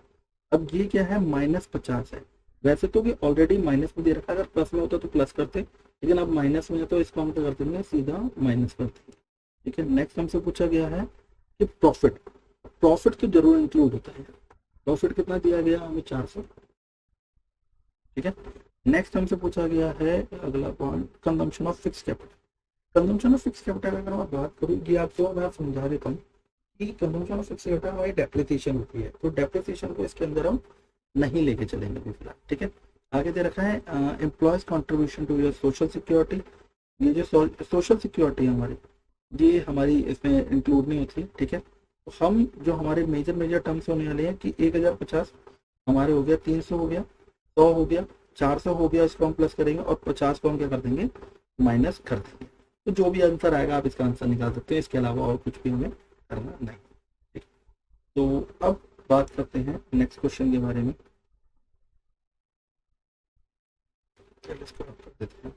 अब ये क्या है, -50 है। वैसे तो भी ऑलरेडी माइनस में दे रखा है, अगर प्लस में होता तो प्लस करते, लेकिन अब माइनस में है तो इसको हम क्या कर देंगे, सीधा माइनस कर देंगे, ठीक है। नेक्स्ट हमसे पूछा गया है कि प्रॉफिट, प्रॉफिट तो जरूर इंक्लूड होता है। प्रॉफिट कितना दिया गया हमें, 400, ठीक है। नेक्स्ट हमसे पूछा गया है अगला point, consumption of fix capital. Consumption of fix capital अगर मैं बात करूँ, ये आपको मैं समझा देता हूँ कि कंजम्पशन ऑफ फिक्स कैपिटल हमारी डेप्रिसिएशन होती है, तो डेप्रिसिएशन को इसके अंदर हम नहीं लेके चलेंगे अभी फिलहाल, ठीक है। आगे दे रखा है employers contribution to your social security. ये जो सोशल सिक्योरिटी है हमारी, ये हमारी इसमें इंक्लूड नहीं होती है, ठीक है। तो हम जो हमारे मेजर मेजर टर्म्स होने वाले हैं कि 1050 हमारे हो गया, 300 हो गया, 100 हो गया, 400 हो गया, इसको हम प्लस करेंगे और 50 को हम क्या कर देंगे, माइनस कर देंगे। तो जो भी आंसर आएगा आप इसका आंसर निकाल सकते हैं, इसके अलावा और कुछ भी हमें करना नहीं, ठीक। तो अब बात करते हैं नेक्स्ट क्वेश्चन के बारे में। चलिए इसको कर देते हैं।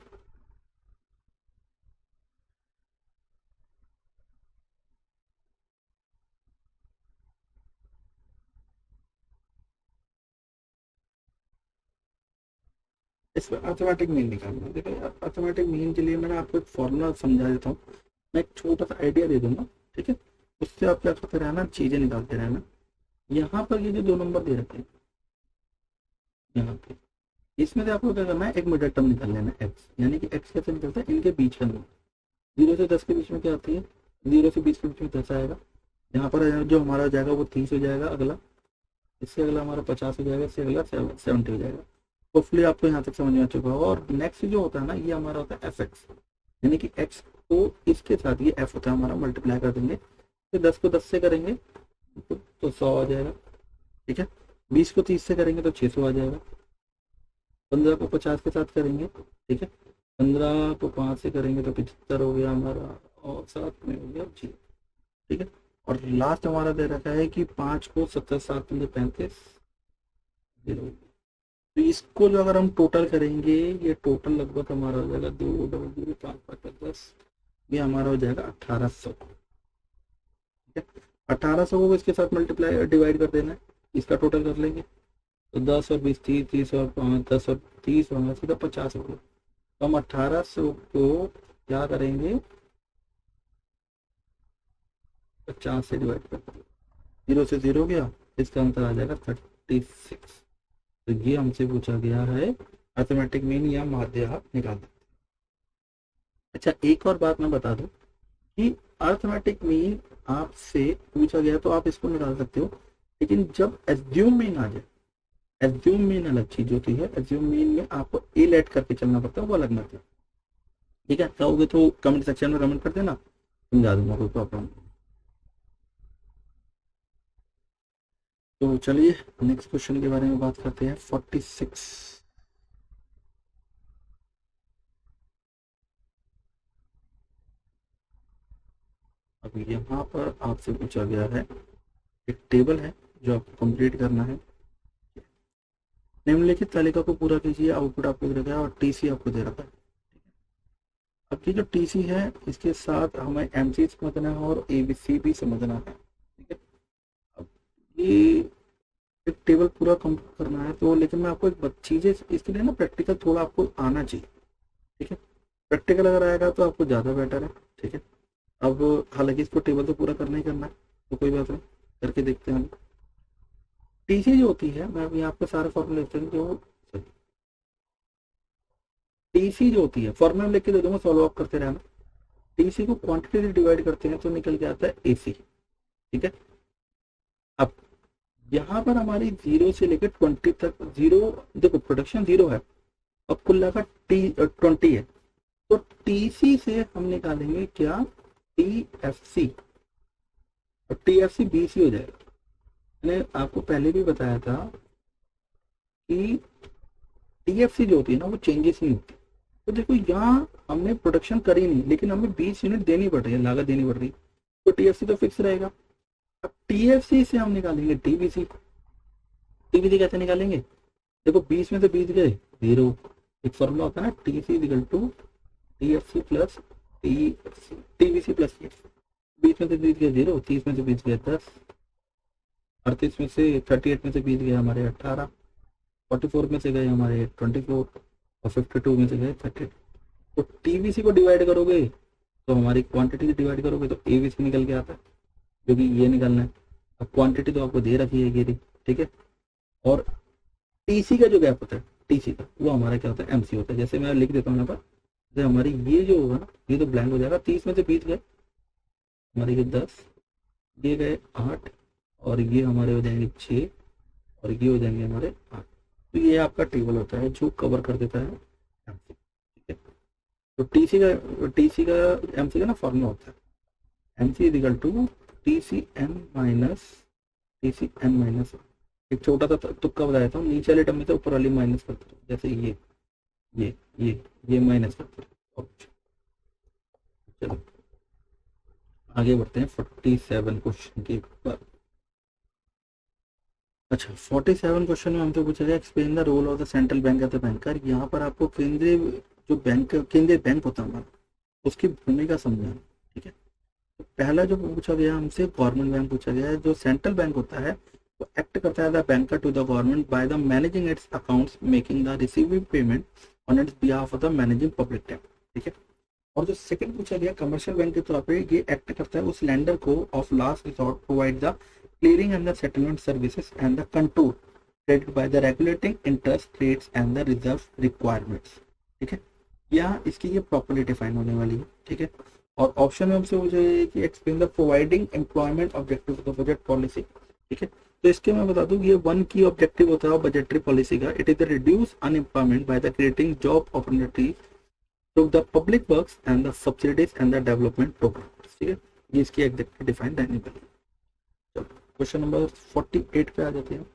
इसमें अर्थमेटिक मीन निकालना है। देखो अर्थमेटिक मीन के लिए मैंने आपको एक फॉर्मूला समझा देता हूँ, मैं एक छोटा सा आइडिया दे दूंगा, ठीक है। उससे आप क्या करते रहना, चीजें निकालते रहना। यहाँ पर ये जो दो नंबर दे रखे हैं यहाँ पे, इसमें से आपको क्या करना है, एक मिडल टर्म निकाल लेना है एक्स, यानी कि एक्स कैसे निकलता है, इनके बीच का नंबर। 0 से 10 के बीच में क्या आती है, 0 से 20 के बीच में 10 आएगा। यहाँ पर जो हमारा हो जाएगा वो 30 हो जाएगा अगला, इससे अगला हमारा 50 हो जाएगा, इससे अगला 70 हो जाएगा। होपफुली आपको यहाँ तक समझ में आ चुका होगा। और नेक्स्ट जो होता है ना, ये हमारा होता है एफ एक्स, यानी कि एक्स को इसके साथ, ये एफ होता है हमारा, मल्टीप्लाई कर देंगे। तो 10 को 10 से करेंगे तो 100 आ जाएगा, ठीक है। 20 को 30 से करेंगे तो 600 आ जाएगा। 15 को 50 के साथ करेंगे, ठीक है। 15 को 5 से करेंगे तो 75 हो गया हमारा, और 7 में हो गया 0, ठीक है। और लास्ट हमारा दे रखा है कि 5 को 70, 7 में 35, 0। तो इसको जो अगर हम टोटल करेंगे, ये टोटल लगभग हमारा हो जाएगा 2 डबल 0 5 5 10, ये हमारा हो जाएगा 1800, ठीक है। 1800 को इसके साथ मल्टीप्लाई डिवाइड कर देना है, इसका टोटल कर लेंगे तो 10 और 20 30, 30 और 5 10 और 30 होगा, सीधा 50 हो गया। तो हम 1800 को क्या करेंगे, 50 से डिवाइड कर देंगे, 0 से 0 गया, इसका आंसर आ जाएगा 36। तो ये हमसे पूछा गया है अर्थमेटिक मीन या माध्य आप निकाल सकते हैं। अच्छा एक और बात मैं बता दूं कि अर्थमेटिक मीन आपसे पूछा गया तो आप इसको निकाल सकते हो, लेकिन जब एज्यूम मीन आ जाए, एज्यूम मीन अलग चीज होती है, एज्यूम मीन में आपको ए लेट करके चलना पड़ता है, वो अलग मतलब, ठीक है। कहोगे तो कमेंट सेक्शन में कमेंट कर देना, समझा दूंगा, कोई प्रॉब्लम। तो चलिए नेक्स्ट क्वेश्चन के बारे में बात करते हैं। 46, अब यहाँ पर आपसे पूछा गया है, एक टेबल है जो आपको कंप्लीट करना है। निम्नलिखित तालिका को पूरा कीजिए, आउटपुट आपको दे रखा है और टीसी आपको दे रखा है। अब ये जो टीसी है इसके साथ हमें एमसी समझना है और एबीसी भी समझना है, ठीक है। अब ये एक टेबल पूरा कंप्लीट करना है, तो लेकिन मैं आपको एक चीजें इसके लिए ना प्रैक्टिकल थोड़ा आपको आना चाहिए, ठीक है। प्रैक्टिकल अगर आएगा तो आपको ज़्यादा बेटर है, ठीक है। अब हालांकि इसको टेबल तो पूरा करना ही करना है, तो कोई बात नहीं, करके देखते हैं। टीसी जो होती है, मैं अभी आपको सारे फॉर्मूले लिखते हैं जो, टीसी जो होती है फॉर्मूला लिख के दे दूंगा, सॉल्व अप करते रहना। टीसी को क्वांटिटी से डिवाइड करते हैं तो निकल के आता है एसी, ठीक है। अब यहाँ पर हमारी 0 से लेकर 20 तक, 0 देखो प्रोडक्शन 0 है, अब कुल लगा 20 है, तो टीसी से हम निकालेंगे क्या, टीएफसी, और टीएफसी बीसी हो जाएगा। मैंने आपको पहले भी बताया था कि टीएफसी जो होती है ना वो चेंजेस नहीं होती। तो देखो यहाँ हमने प्रोडक्शन करी नहीं, लेकिन हमें 20 यूनिट देनी पड़ रही है, लागत देनी पड़ रही है, तो टीएफसी तो फिक्स रहेगा। अब टीएफसी से हम निकालेंगे टीबीसी। टीबीसी कैसे निकालेंगे, देखो 20 में से 20 गए 0, एक फॉर्मूला होता है ना, TC equal to TFC plus TBC plus TFC. 20 में से 20 गए 0, 30 में से 20 गए 10, 38 में से 38 में से 20 गए हमारे 18, 44 में से गए हमारे 24 और 52 में से गए 30। तो टीबीसी को डिवाइड करोगे तो हमारी क्वांटिटी से डिवाइड करोगे तो एबीसी निकल के आता है, जो कि ये निकलना है। अब क्वांटिटी तो आपको दे रखी है गिरी, ठीक है। और टीसी का जो गैप होता है, टीसी का वो हमारा क्या होता है, एमसी होता है। जैसे मैं लिख देता हूँ यहाँ पर, जैसे हमारी ये जो होगा ना, ये तो ब्लैंक हो जाएगा, 30 में से 20 गए हमारे ये 10, ये गए 8, और ये हमारे हो जाएंगे 6, और ये हो जाएंगे हमारे 8। तो ये आपका टेबल होता है जो कवर कर देता है एमसी, ठीक है। तो टीसी का एमसी का ना फॉर्मूला होता है, MC is equal to TC N minus. एक छोटा सा तुक्का बता देता हूँ, नीचे वाले टर्म में से ऊपर वाली माइनस करते हो, जैसे ये माइनस करते हो। चलो आगे बढ़ते हैं 47 क्वेश्चन के ऊपर। अच्छा 47 क्वेश्चन में हमसे पूछा गया, explain the role of the central bank of the banker. यहाँ पर आपको केंद्रीय बैंक होता है हमारा, उसकी भूमिका समझना, ठीक है। तो पहला जो पूछा गया हमसे गवर्नमेंट बैंक पूछा गया है, जो सेंट्रल बैंक होता है तो एक्ट करता है the banker to the government by the managing its accounts making the receiving payment on its behalf of the managing public tax, ठीक है। और जो सेकंड पूछा गया कमर्शियल बैंक के तौर पे, ये एक्ट करता है उस लैंडर को of last resort provide the clearing and the settlement services and the control created by the regulating interest rates and the reserve requirements, ठीक है। यहाँ इसकी ये प्रॉपर्ली डिफाइन होने वाली है, ठीक है। और ऑप्शन में हमसे हो जाए कि explain the providing employment objective of the budget policy, ठीक है। तो इसके मैं बता दूं ये वन की ऑब्जेक्टिव होता है बजटरी पॉलिसी का, it is the reduce unemployment by the creating job opportunity through the public works and the subsidies and the development program, ठीक है। ये इसकी एग्जैक्टली डिफाइन रहने वाली है। चलो क्वेश्चन नंबर 48 पे आ जाते हैं।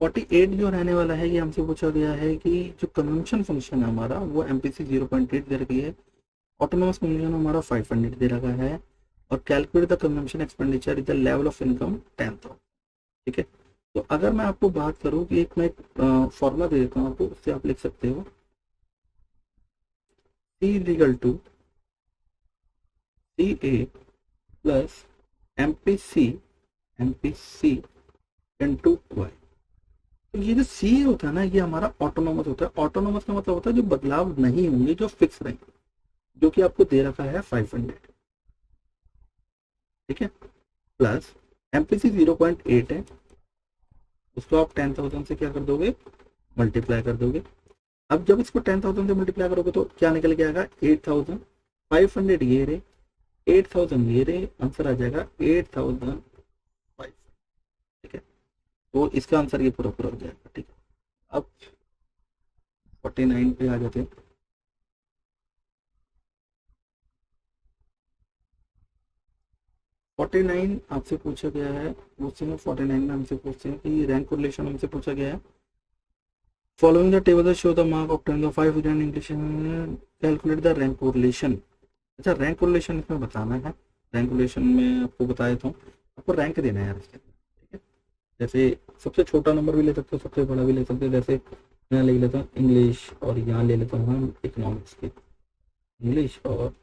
48 जो रहने वाला है, ये हमसे पूछा गया है कि जो कन्वेंशन फंक्शन है हमारा वो एमपीसी 0.8 दे रखी है, ऑटोनोमस फंक्शन हमारा 500 दे रखा है, और calculate the consumption expenditure is the level of income 10,000, ठीक है। तो अगर मैं आपको बात करूं कि मैं एक फॉर्मूला दे देता हूं आपको, उससे आप लिख सकते हो C equal to CA plus MPC into Y. तो ये जो सी होता है ना, ये हमारा ऑटोनोमस होता है। ऑटोनोमस का मतलब होता है जो बदलाव नहीं होंगे, जो फिक्स रहेंगे, जो कि आपको दे रखा है 500, ठीक है। प्लस एमपीसी 0.8 है, उसको आप 10,000 से क्या कर दोगे, मल्टीप्लाई कर दोगे। अब जब इसको 10,000 से मल्टीप्लाई करोगे तो क्या निकल के आएगा 8,000, 500 ये रे, 8,000 ये रे, आंसर आ जाएगा 8,005, ठीक है। तो इसका आंसर ये पूरा पूरा हो जाएगा, ठीक है। अब 49 पे आ जाते हैं। 49 आपसे पूछा गया है, उससे 49 में हमसे पूछते हैं कि रैंक कोरिलेशन हमसे पूछा गया है। Following the table show the mark of 5 in English, calculate the rank correlation. अच्छा, रैंक कोरिलेशन इसमें बताना है। रैंक कोरिलेशन में आपको बताया था, आपको रैंक देना है यार इसके, ठीक है। जैसे सबसे छोटा नंबर भी ले सकते हो, सबसे बड़ा भी ले सकते हो। जैसे मैं ले लेता हूँ इंग्लिश, और यहाँ ले लेता हूँ हम इकोनॉमिक्स के, इंग्लिश और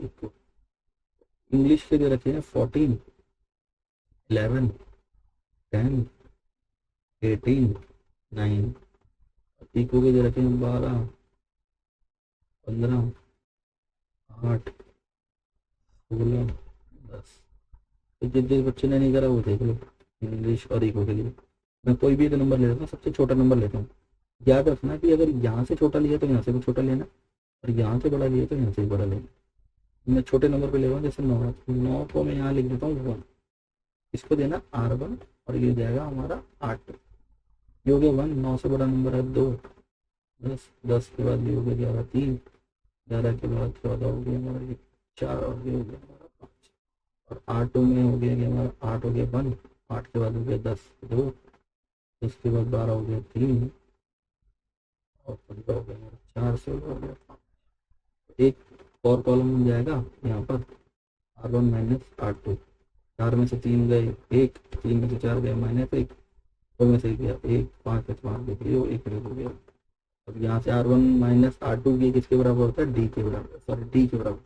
इंग्लिश के दे रखे हैं 14, 11, 10, 18, 9, इको के दे रखे हैं 12, 15, 8, 16, 10। तो जिस बच्चे ने नहीं करा वो देख लो, इंग्लिश और इको के लिए मैं कोई भी एक नंबर ले लेता हूँ, सबसे छोटा नंबर लेता हूँ। याद रखना कि अगर यहाँ से छोटा लिया तो यहाँ से भी छोटा लेना, और यहाँ से बड़ा लिया तो यहाँ से भी बड़ा लेना। मैं छोटे नंबर पे ले रहा हूँ, जैसे 9 को मैं यहाँ लिख देता हूँ 1, इसको देना R1, और ये जाएगा हमारा R2। ये हो गया 1, 9 से बड़ा नंबर है 2, 10 के बाद ये हो गया 11, 3, 11 के बाद 14 हो गया हमारा 4, और ये हो गया हमारा 5, और R2 में हो गया हमारा 8 हो गया 1, 8 के बाद हो गया 10, 2, 10 के बाद 12 हो गया 3, और 15 हो गया हमारा 4 से हो गया 5। एक और कॉलम मिल जाएगा यहाँ पर R1 माइनस R2, 4 में से 3 गए 1, 3 में से 4 गए -1, 2 में से गया 1, 5 में से 5 गए 1 हो गया। अब यहाँ से R1 माइनस R2 ये किसके बराबर होता है, डी के बराबर, सॉरी डी के बराबर।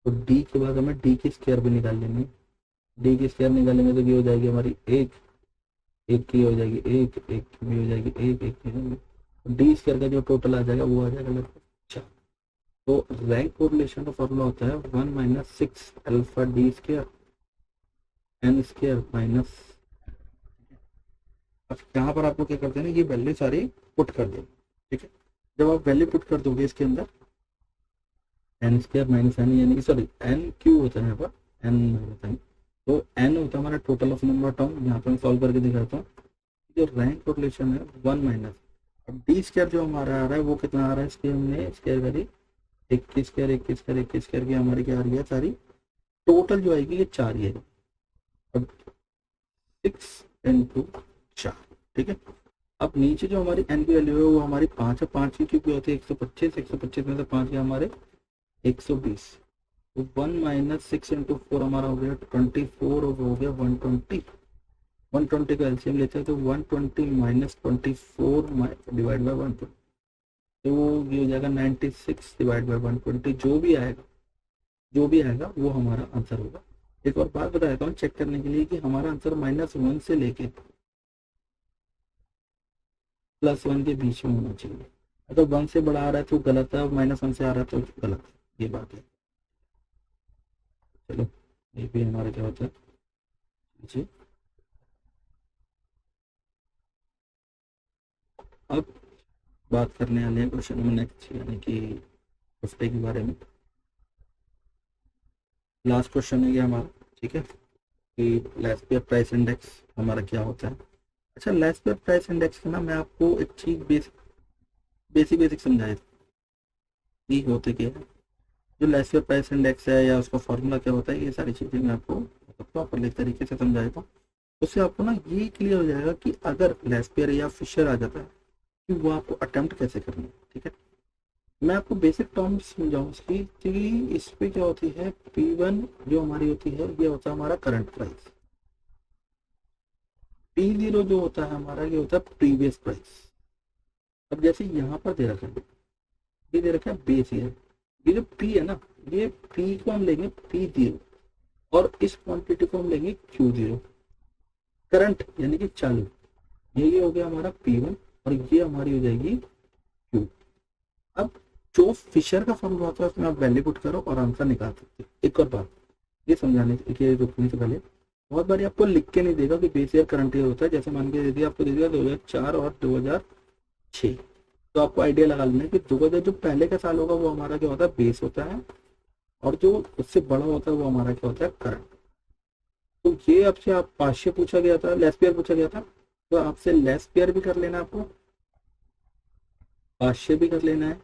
तो डी के बाद हमें डी की स्क्वायर भी निकाल लेंगे। डी की स्क्वायर निकालेंगे तो ये हो जाएगी हमारी 1 की हो जाएगी 1 की भी हो जाएगी 1 की हो जाएगी। डी स्क्वायर का जो टोटल आ जाएगा वो आ जाएगा लगभग 4। तो रैंक कोरिलेशन का फॉर्मूला होता है 1 minus 6 alpha D square N square minus. अब यहाँ पर आपको क्या करते हैं, ये वैल्यू सारी पुट कर देंगे, ठीक है। जब आप वैल्यू पुट कर दोगे इसके अंदर एन स्क्वायर माइनस एन, यानी सॉरी एन क्यू होता है यहाँ पर, एन माइनस एन, तो एन होता है हमारा टोटल ऑफ नंबर टर्म। यहाँ पर मैं सॉल्व करके दिखाता हूँ। जो रैंक कोरिलेशन है 1 माइनस, अब डी स्क्वायर जो हमारा आ रहा है वो कितना आ रहा है, इसके हमने स्क्वायर करी 1 की स्क्वायर की हमारी क्या आ रही है सारी, टोटल जो आएगी ये 4 ही है। अब 6 × 4, ठीक है। अब नीचे जो हमारी एन की वैल्यू है वो हमारी 5 है, 5 की क्योंकि होती है 125 में से 5 के हमारे 120। तो 1 माइनस 6 × 4 हमारा हो गया 24, हो गया 120। 120 का एलसीएम लेते हैं तो 120 माइनस 24 डिवाइड बाई 120, तो ये हो जाएगा 96 डिवाइड बाई 120, जो भी आएगा वो हमारा आंसर होगा। एक और बात बता देता हूँ चेक करने के लिए कि हमारा आंसर -1 से लेके +1 के बीच में होना चाहिए। अगर 1 से बड़ा आ रहा है तो गलत है, -1 से आ रहा है तो गलत है, ये बात है। चलो ये भी हमारा क्या होता है जी। अब बात करने वाले हैं क्वेश्चन नंबर नेक्स्ट, यानी कि 50 के बारे में। लास्ट क्वेश्चन है ये हमारा, ठीक है, कि लेस्पियर प्राइस इंडेक्स हमारा क्या होता है। अच्छा, लेस्पियर प्राइस इंडेक्स का ना मैं आपको एक चीज बेसिक समझाया था ये होते क्या है। जो लेस्पियर प्राइस इंडेक्स है या उसका फॉर्मूला क्या होता है, ये सारी चीजें मैं आपको प्रॉपरली तरीके से समझाया था। उससे आपको ना ये क्लियर हो जाएगा कि अगर लेस्पियर या फिशर आ जाता है कि वो आपको अटेम्प्ट कैसे करना है, ठीक है। मैं आपको बेसिक टर्म्स समझाऊँ इसकी, कि इस पे क्या होती है, P1 जो हमारी होती है ये होता है हमारा करंट प्राइस, P0 जो होता है हमारा ये होता है प्रीवियस प्राइस। अब जैसे यहाँ पर दे रखा है, ये दे रखा है बेस ईयर, ये जो P है ना, ये P को हम लेंगे P0 और इस क्वांटिटी को हम लेंगे Q0, करंट यानी कि चालू। ये हो गया हमारा P1 और ये हमारी हो जाएगी Q। अब जो फिशर का फॉर्मूला होता है उसमें आप वैल्यू पुट करो और आंसर निकाल सकते हो। एक और बात ये समझाने के रुकने से पहले, बहुत बार आपको लिख के नहीं देगा कि बेस ईयर करंट ईयर होता है। जैसे मान के दे दिया, आपको दे दिया 2004 और 2006, तो आपको आइडिया लगा लेना है कि 2000 जो पहले का साल होगा वो हमारा क्या होता है, बेस होता है, और जो उससे बड़ा होता है वो हमारा क्या होता है, करंट। तो ये आपसे आप पाश्य पूछा गया था, लेस्पियर पूछा गया था, तो आपसे लेस्पियर भी कर लेना, आपको पाश्य भी कर लेना है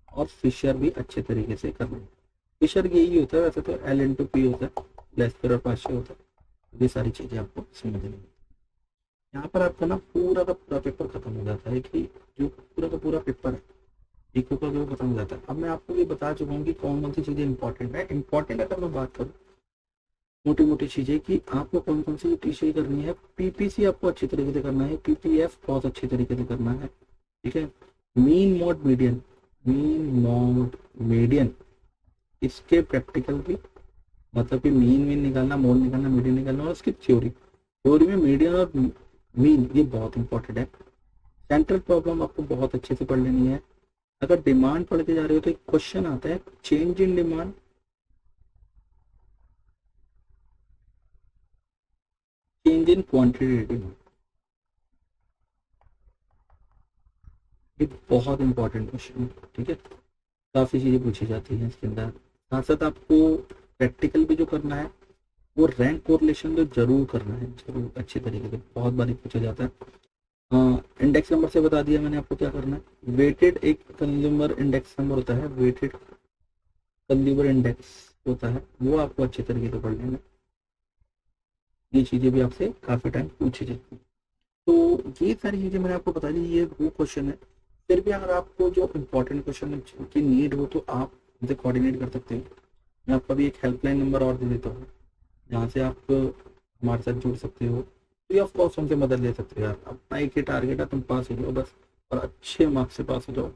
और फिशर भी अच्छे तरीके से करना है। फिशर यही होता है, वैसे तो L/P होता है, लेस्पियर और पाश्य होता है। ये सारी चीजें आपको समझ लेंगे। यहाँ पर आपका ना पूरा का पूरा पेपर खत्म हो जाता है, कि जो पूरा का पूरा पेपर है इको का जो खत्म हो जाता है। अब मैं आपको ये बता चुका हूँ कि कौन कौन सी चीजें इंपॉर्टेंट है। इंपॉर्टेंट अगर मैं बात करूँ मोटी मोटी चीजें कि आपको कौन कौन सी चीजें करनी है, पीपीसी आपको अच्छी तरीके से करना है, पीपीएफ बहुत अच्छी तरीके से करना है, ठीक है। मीन मोड मीडियन इसके प्रैक्टिकल भी, मतलब कि मीन निकालना, मोड निकालना, मीडियन निकालना, और उसकी थ्योरी में मीडियन और मीन ये बहुत इंपॉर्टेंट है। सेंट्रल प्रॉब्लम आपको बहुत अच्छे से पढ़ लेनी है। अगर डिमांड पढ़ते जा रहे हो तो एक क्वेश्चन आता है, change in demand, change in quantity demand, ये बहुत इंपॉर्टेंट क्वेश्चन है, ठीक है। काफी चीजें पूछी जाती हैं इसके अंदर। साथ साथ आपको प्रैक्टिकल भी जो करना है वो रैंक कोरिलेशन तो जरूर करना है, जरूर अच्छे तरीके से, बहुत बार पूछा जाता है। इंडेक्स नंबर से बता दिया मैंने आपको क्या करना है। वेटेड एक कंज्यूमर इंडेक्स नंबर होता है, वेटेड कंज्यूमर इंडेक्स होता है, वो आपको अच्छे तरीके से पढ़ लेना। ये चीजें भी आपसे काफी टाइम पूछी जाती है। तो ये सारी चीजें मैंने आपको बता दी, ये वो क्वेश्चन है। फिर भी अगर आपको जो इम्पोर्टेंट क्वेश्चन की नीड हो तो आप मुझे कोऑर्डिनेट कर सकते हो। मैं आपका भी एक हेल्पलाइन नंबर और दे देता हूँ, जहाँ से आप हमारे साथ जुड़ सकते हो। फ्री ऑफ कॉस्ट हमसे मदद ले सकते हो यार। अपना एक ही टारगेट है, तुम पास हो जाओ बस, और अच्छे मार्क्स से पास हो जाओ,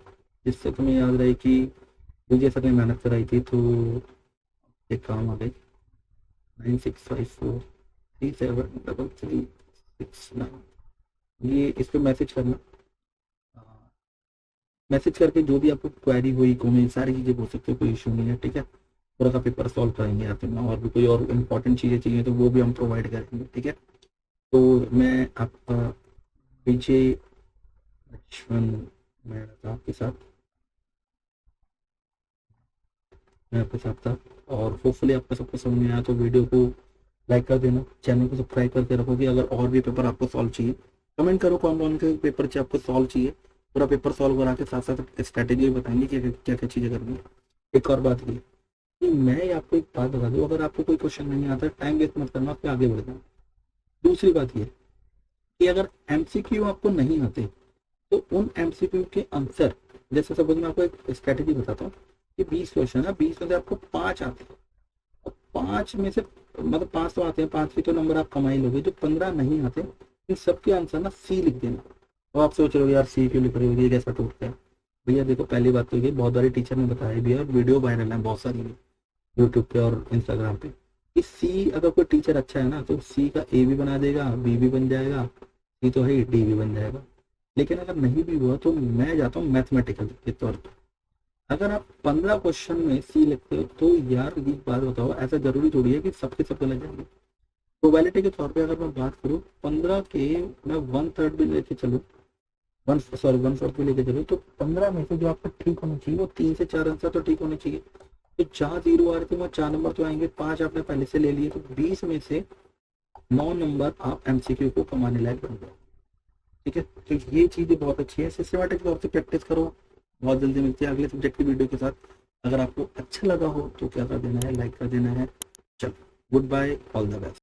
जिससे तुम्हें याद रहे कि मुझे सर ने मेहनत कराई थी। तो एक काम आ गई, 9654373369, ये इस पर मैसेज करना। मैसेज करके जो भी आपको क्वेरी हुई, कमेंट, सारी चीज़ें बोल सकते हो, कोई इशू नहीं है, ठीक है। पूरा का पेपर सॉल्व करेंगे आप में, और भी कोई और इम्पोर्टेंट चीज़ें चाहिए तो वो भी हम प्रोवाइड करेंगे, ठीक है। तो मैं आपका विजय लक्ष्मण मैं था आपके साथ, मैं आपके साथ था, और होपफुली आपको सबको समझ में आया। तो वीडियो को लाइक कर देना, चैनल को सब्सक्राइब करके रखोगे। अगर और भी पेपर आपको सॉल्व चाहिए कमेंट करो, कौन कौन से पेपर से आपको सॉल्व चाहिए। पूरा पेपर सॉल्व करा के साथ साथ स्ट्रैटेजी बताएंगे क्या क्या क्या चीज़ें करनी है। एक और बात ये कि मैं आपको एक बात बता दूं, अगर आपको कोई क्वेश्चन नहीं आता टाइम वेस्ट मत करना, आपके आगे बढ़ जाना। दूसरी बात ये कि अगर एमसीक्यू आपको नहीं आते तो उन एमसीक्यू के आंसर, जैसे सपोज मैं आपको एक स्ट्रैटेजी बताता हूँ कि 20 क्वेश्चन है, 20 में से आपको 5 आते हैं, और 5 में से मतलब 5 तो आते हैं, 5 के तो नंबर आप कमा ही लोगे। जो 15 नहीं आते इन सबके आंसर ना सी लिख देना। तो आप सोच रहे हो यार सी क्यों लिख रहे हो, ये कैसा टूट है। भैया देखो, पहली बात तो ये बहुत सारे टीचर ने बताया भी है और वीडियो वायरल है बहुत सारी यूट्यूब पे और इंस्टाग्राम पे, कि सी अगर कोई टीचर अच्छा है ना तो सी का ए भी बना देगा, बी भी बन जाएगा, सी तो है ही, डी भी बन जाएगा। लेकिन अगर नहीं भी हुआ तो मैं जाता हूँ मैथमेटिकल के तौर पर। अगर आप 15 क्वेश्चन में सी लिखते हो तो यार ये बात बताओ, ऐसा जरूरी थोड़ी है कि सबके सब गलत जाएंगे। प्रोबेबिलिटी के तौर पे अगर मैं बात करूँ 15 के, मैं 1/3 भी लेके चलूँ, 1/4 भी लेके चलूँ, तो 15 में से जो आपका ठीक होना चाहिए वो 3 से 4 आंसर तो ठीक होने चाहिए। तो जहाँ 0 आ रहे थे वहाँ 4 नंबर तो आएंगे, 5 आपने पहले से ले लिए, तो 20 में से 9 नंबर आप एमसीक्यू को कमाने लायक बन गए। ठीक है, तो ये चीजें बहुत अच्छी है, सिस्टमेटिक तौर से प्रैक्टिस करो। बहुत जल्दी मिलती है अगले सब्जेक्ट की वीडियो के साथ। अगर आपको अच्छा लगा हो तो क्या कर देना है, लाइक कर देना है। चलो, goodbye, all the best.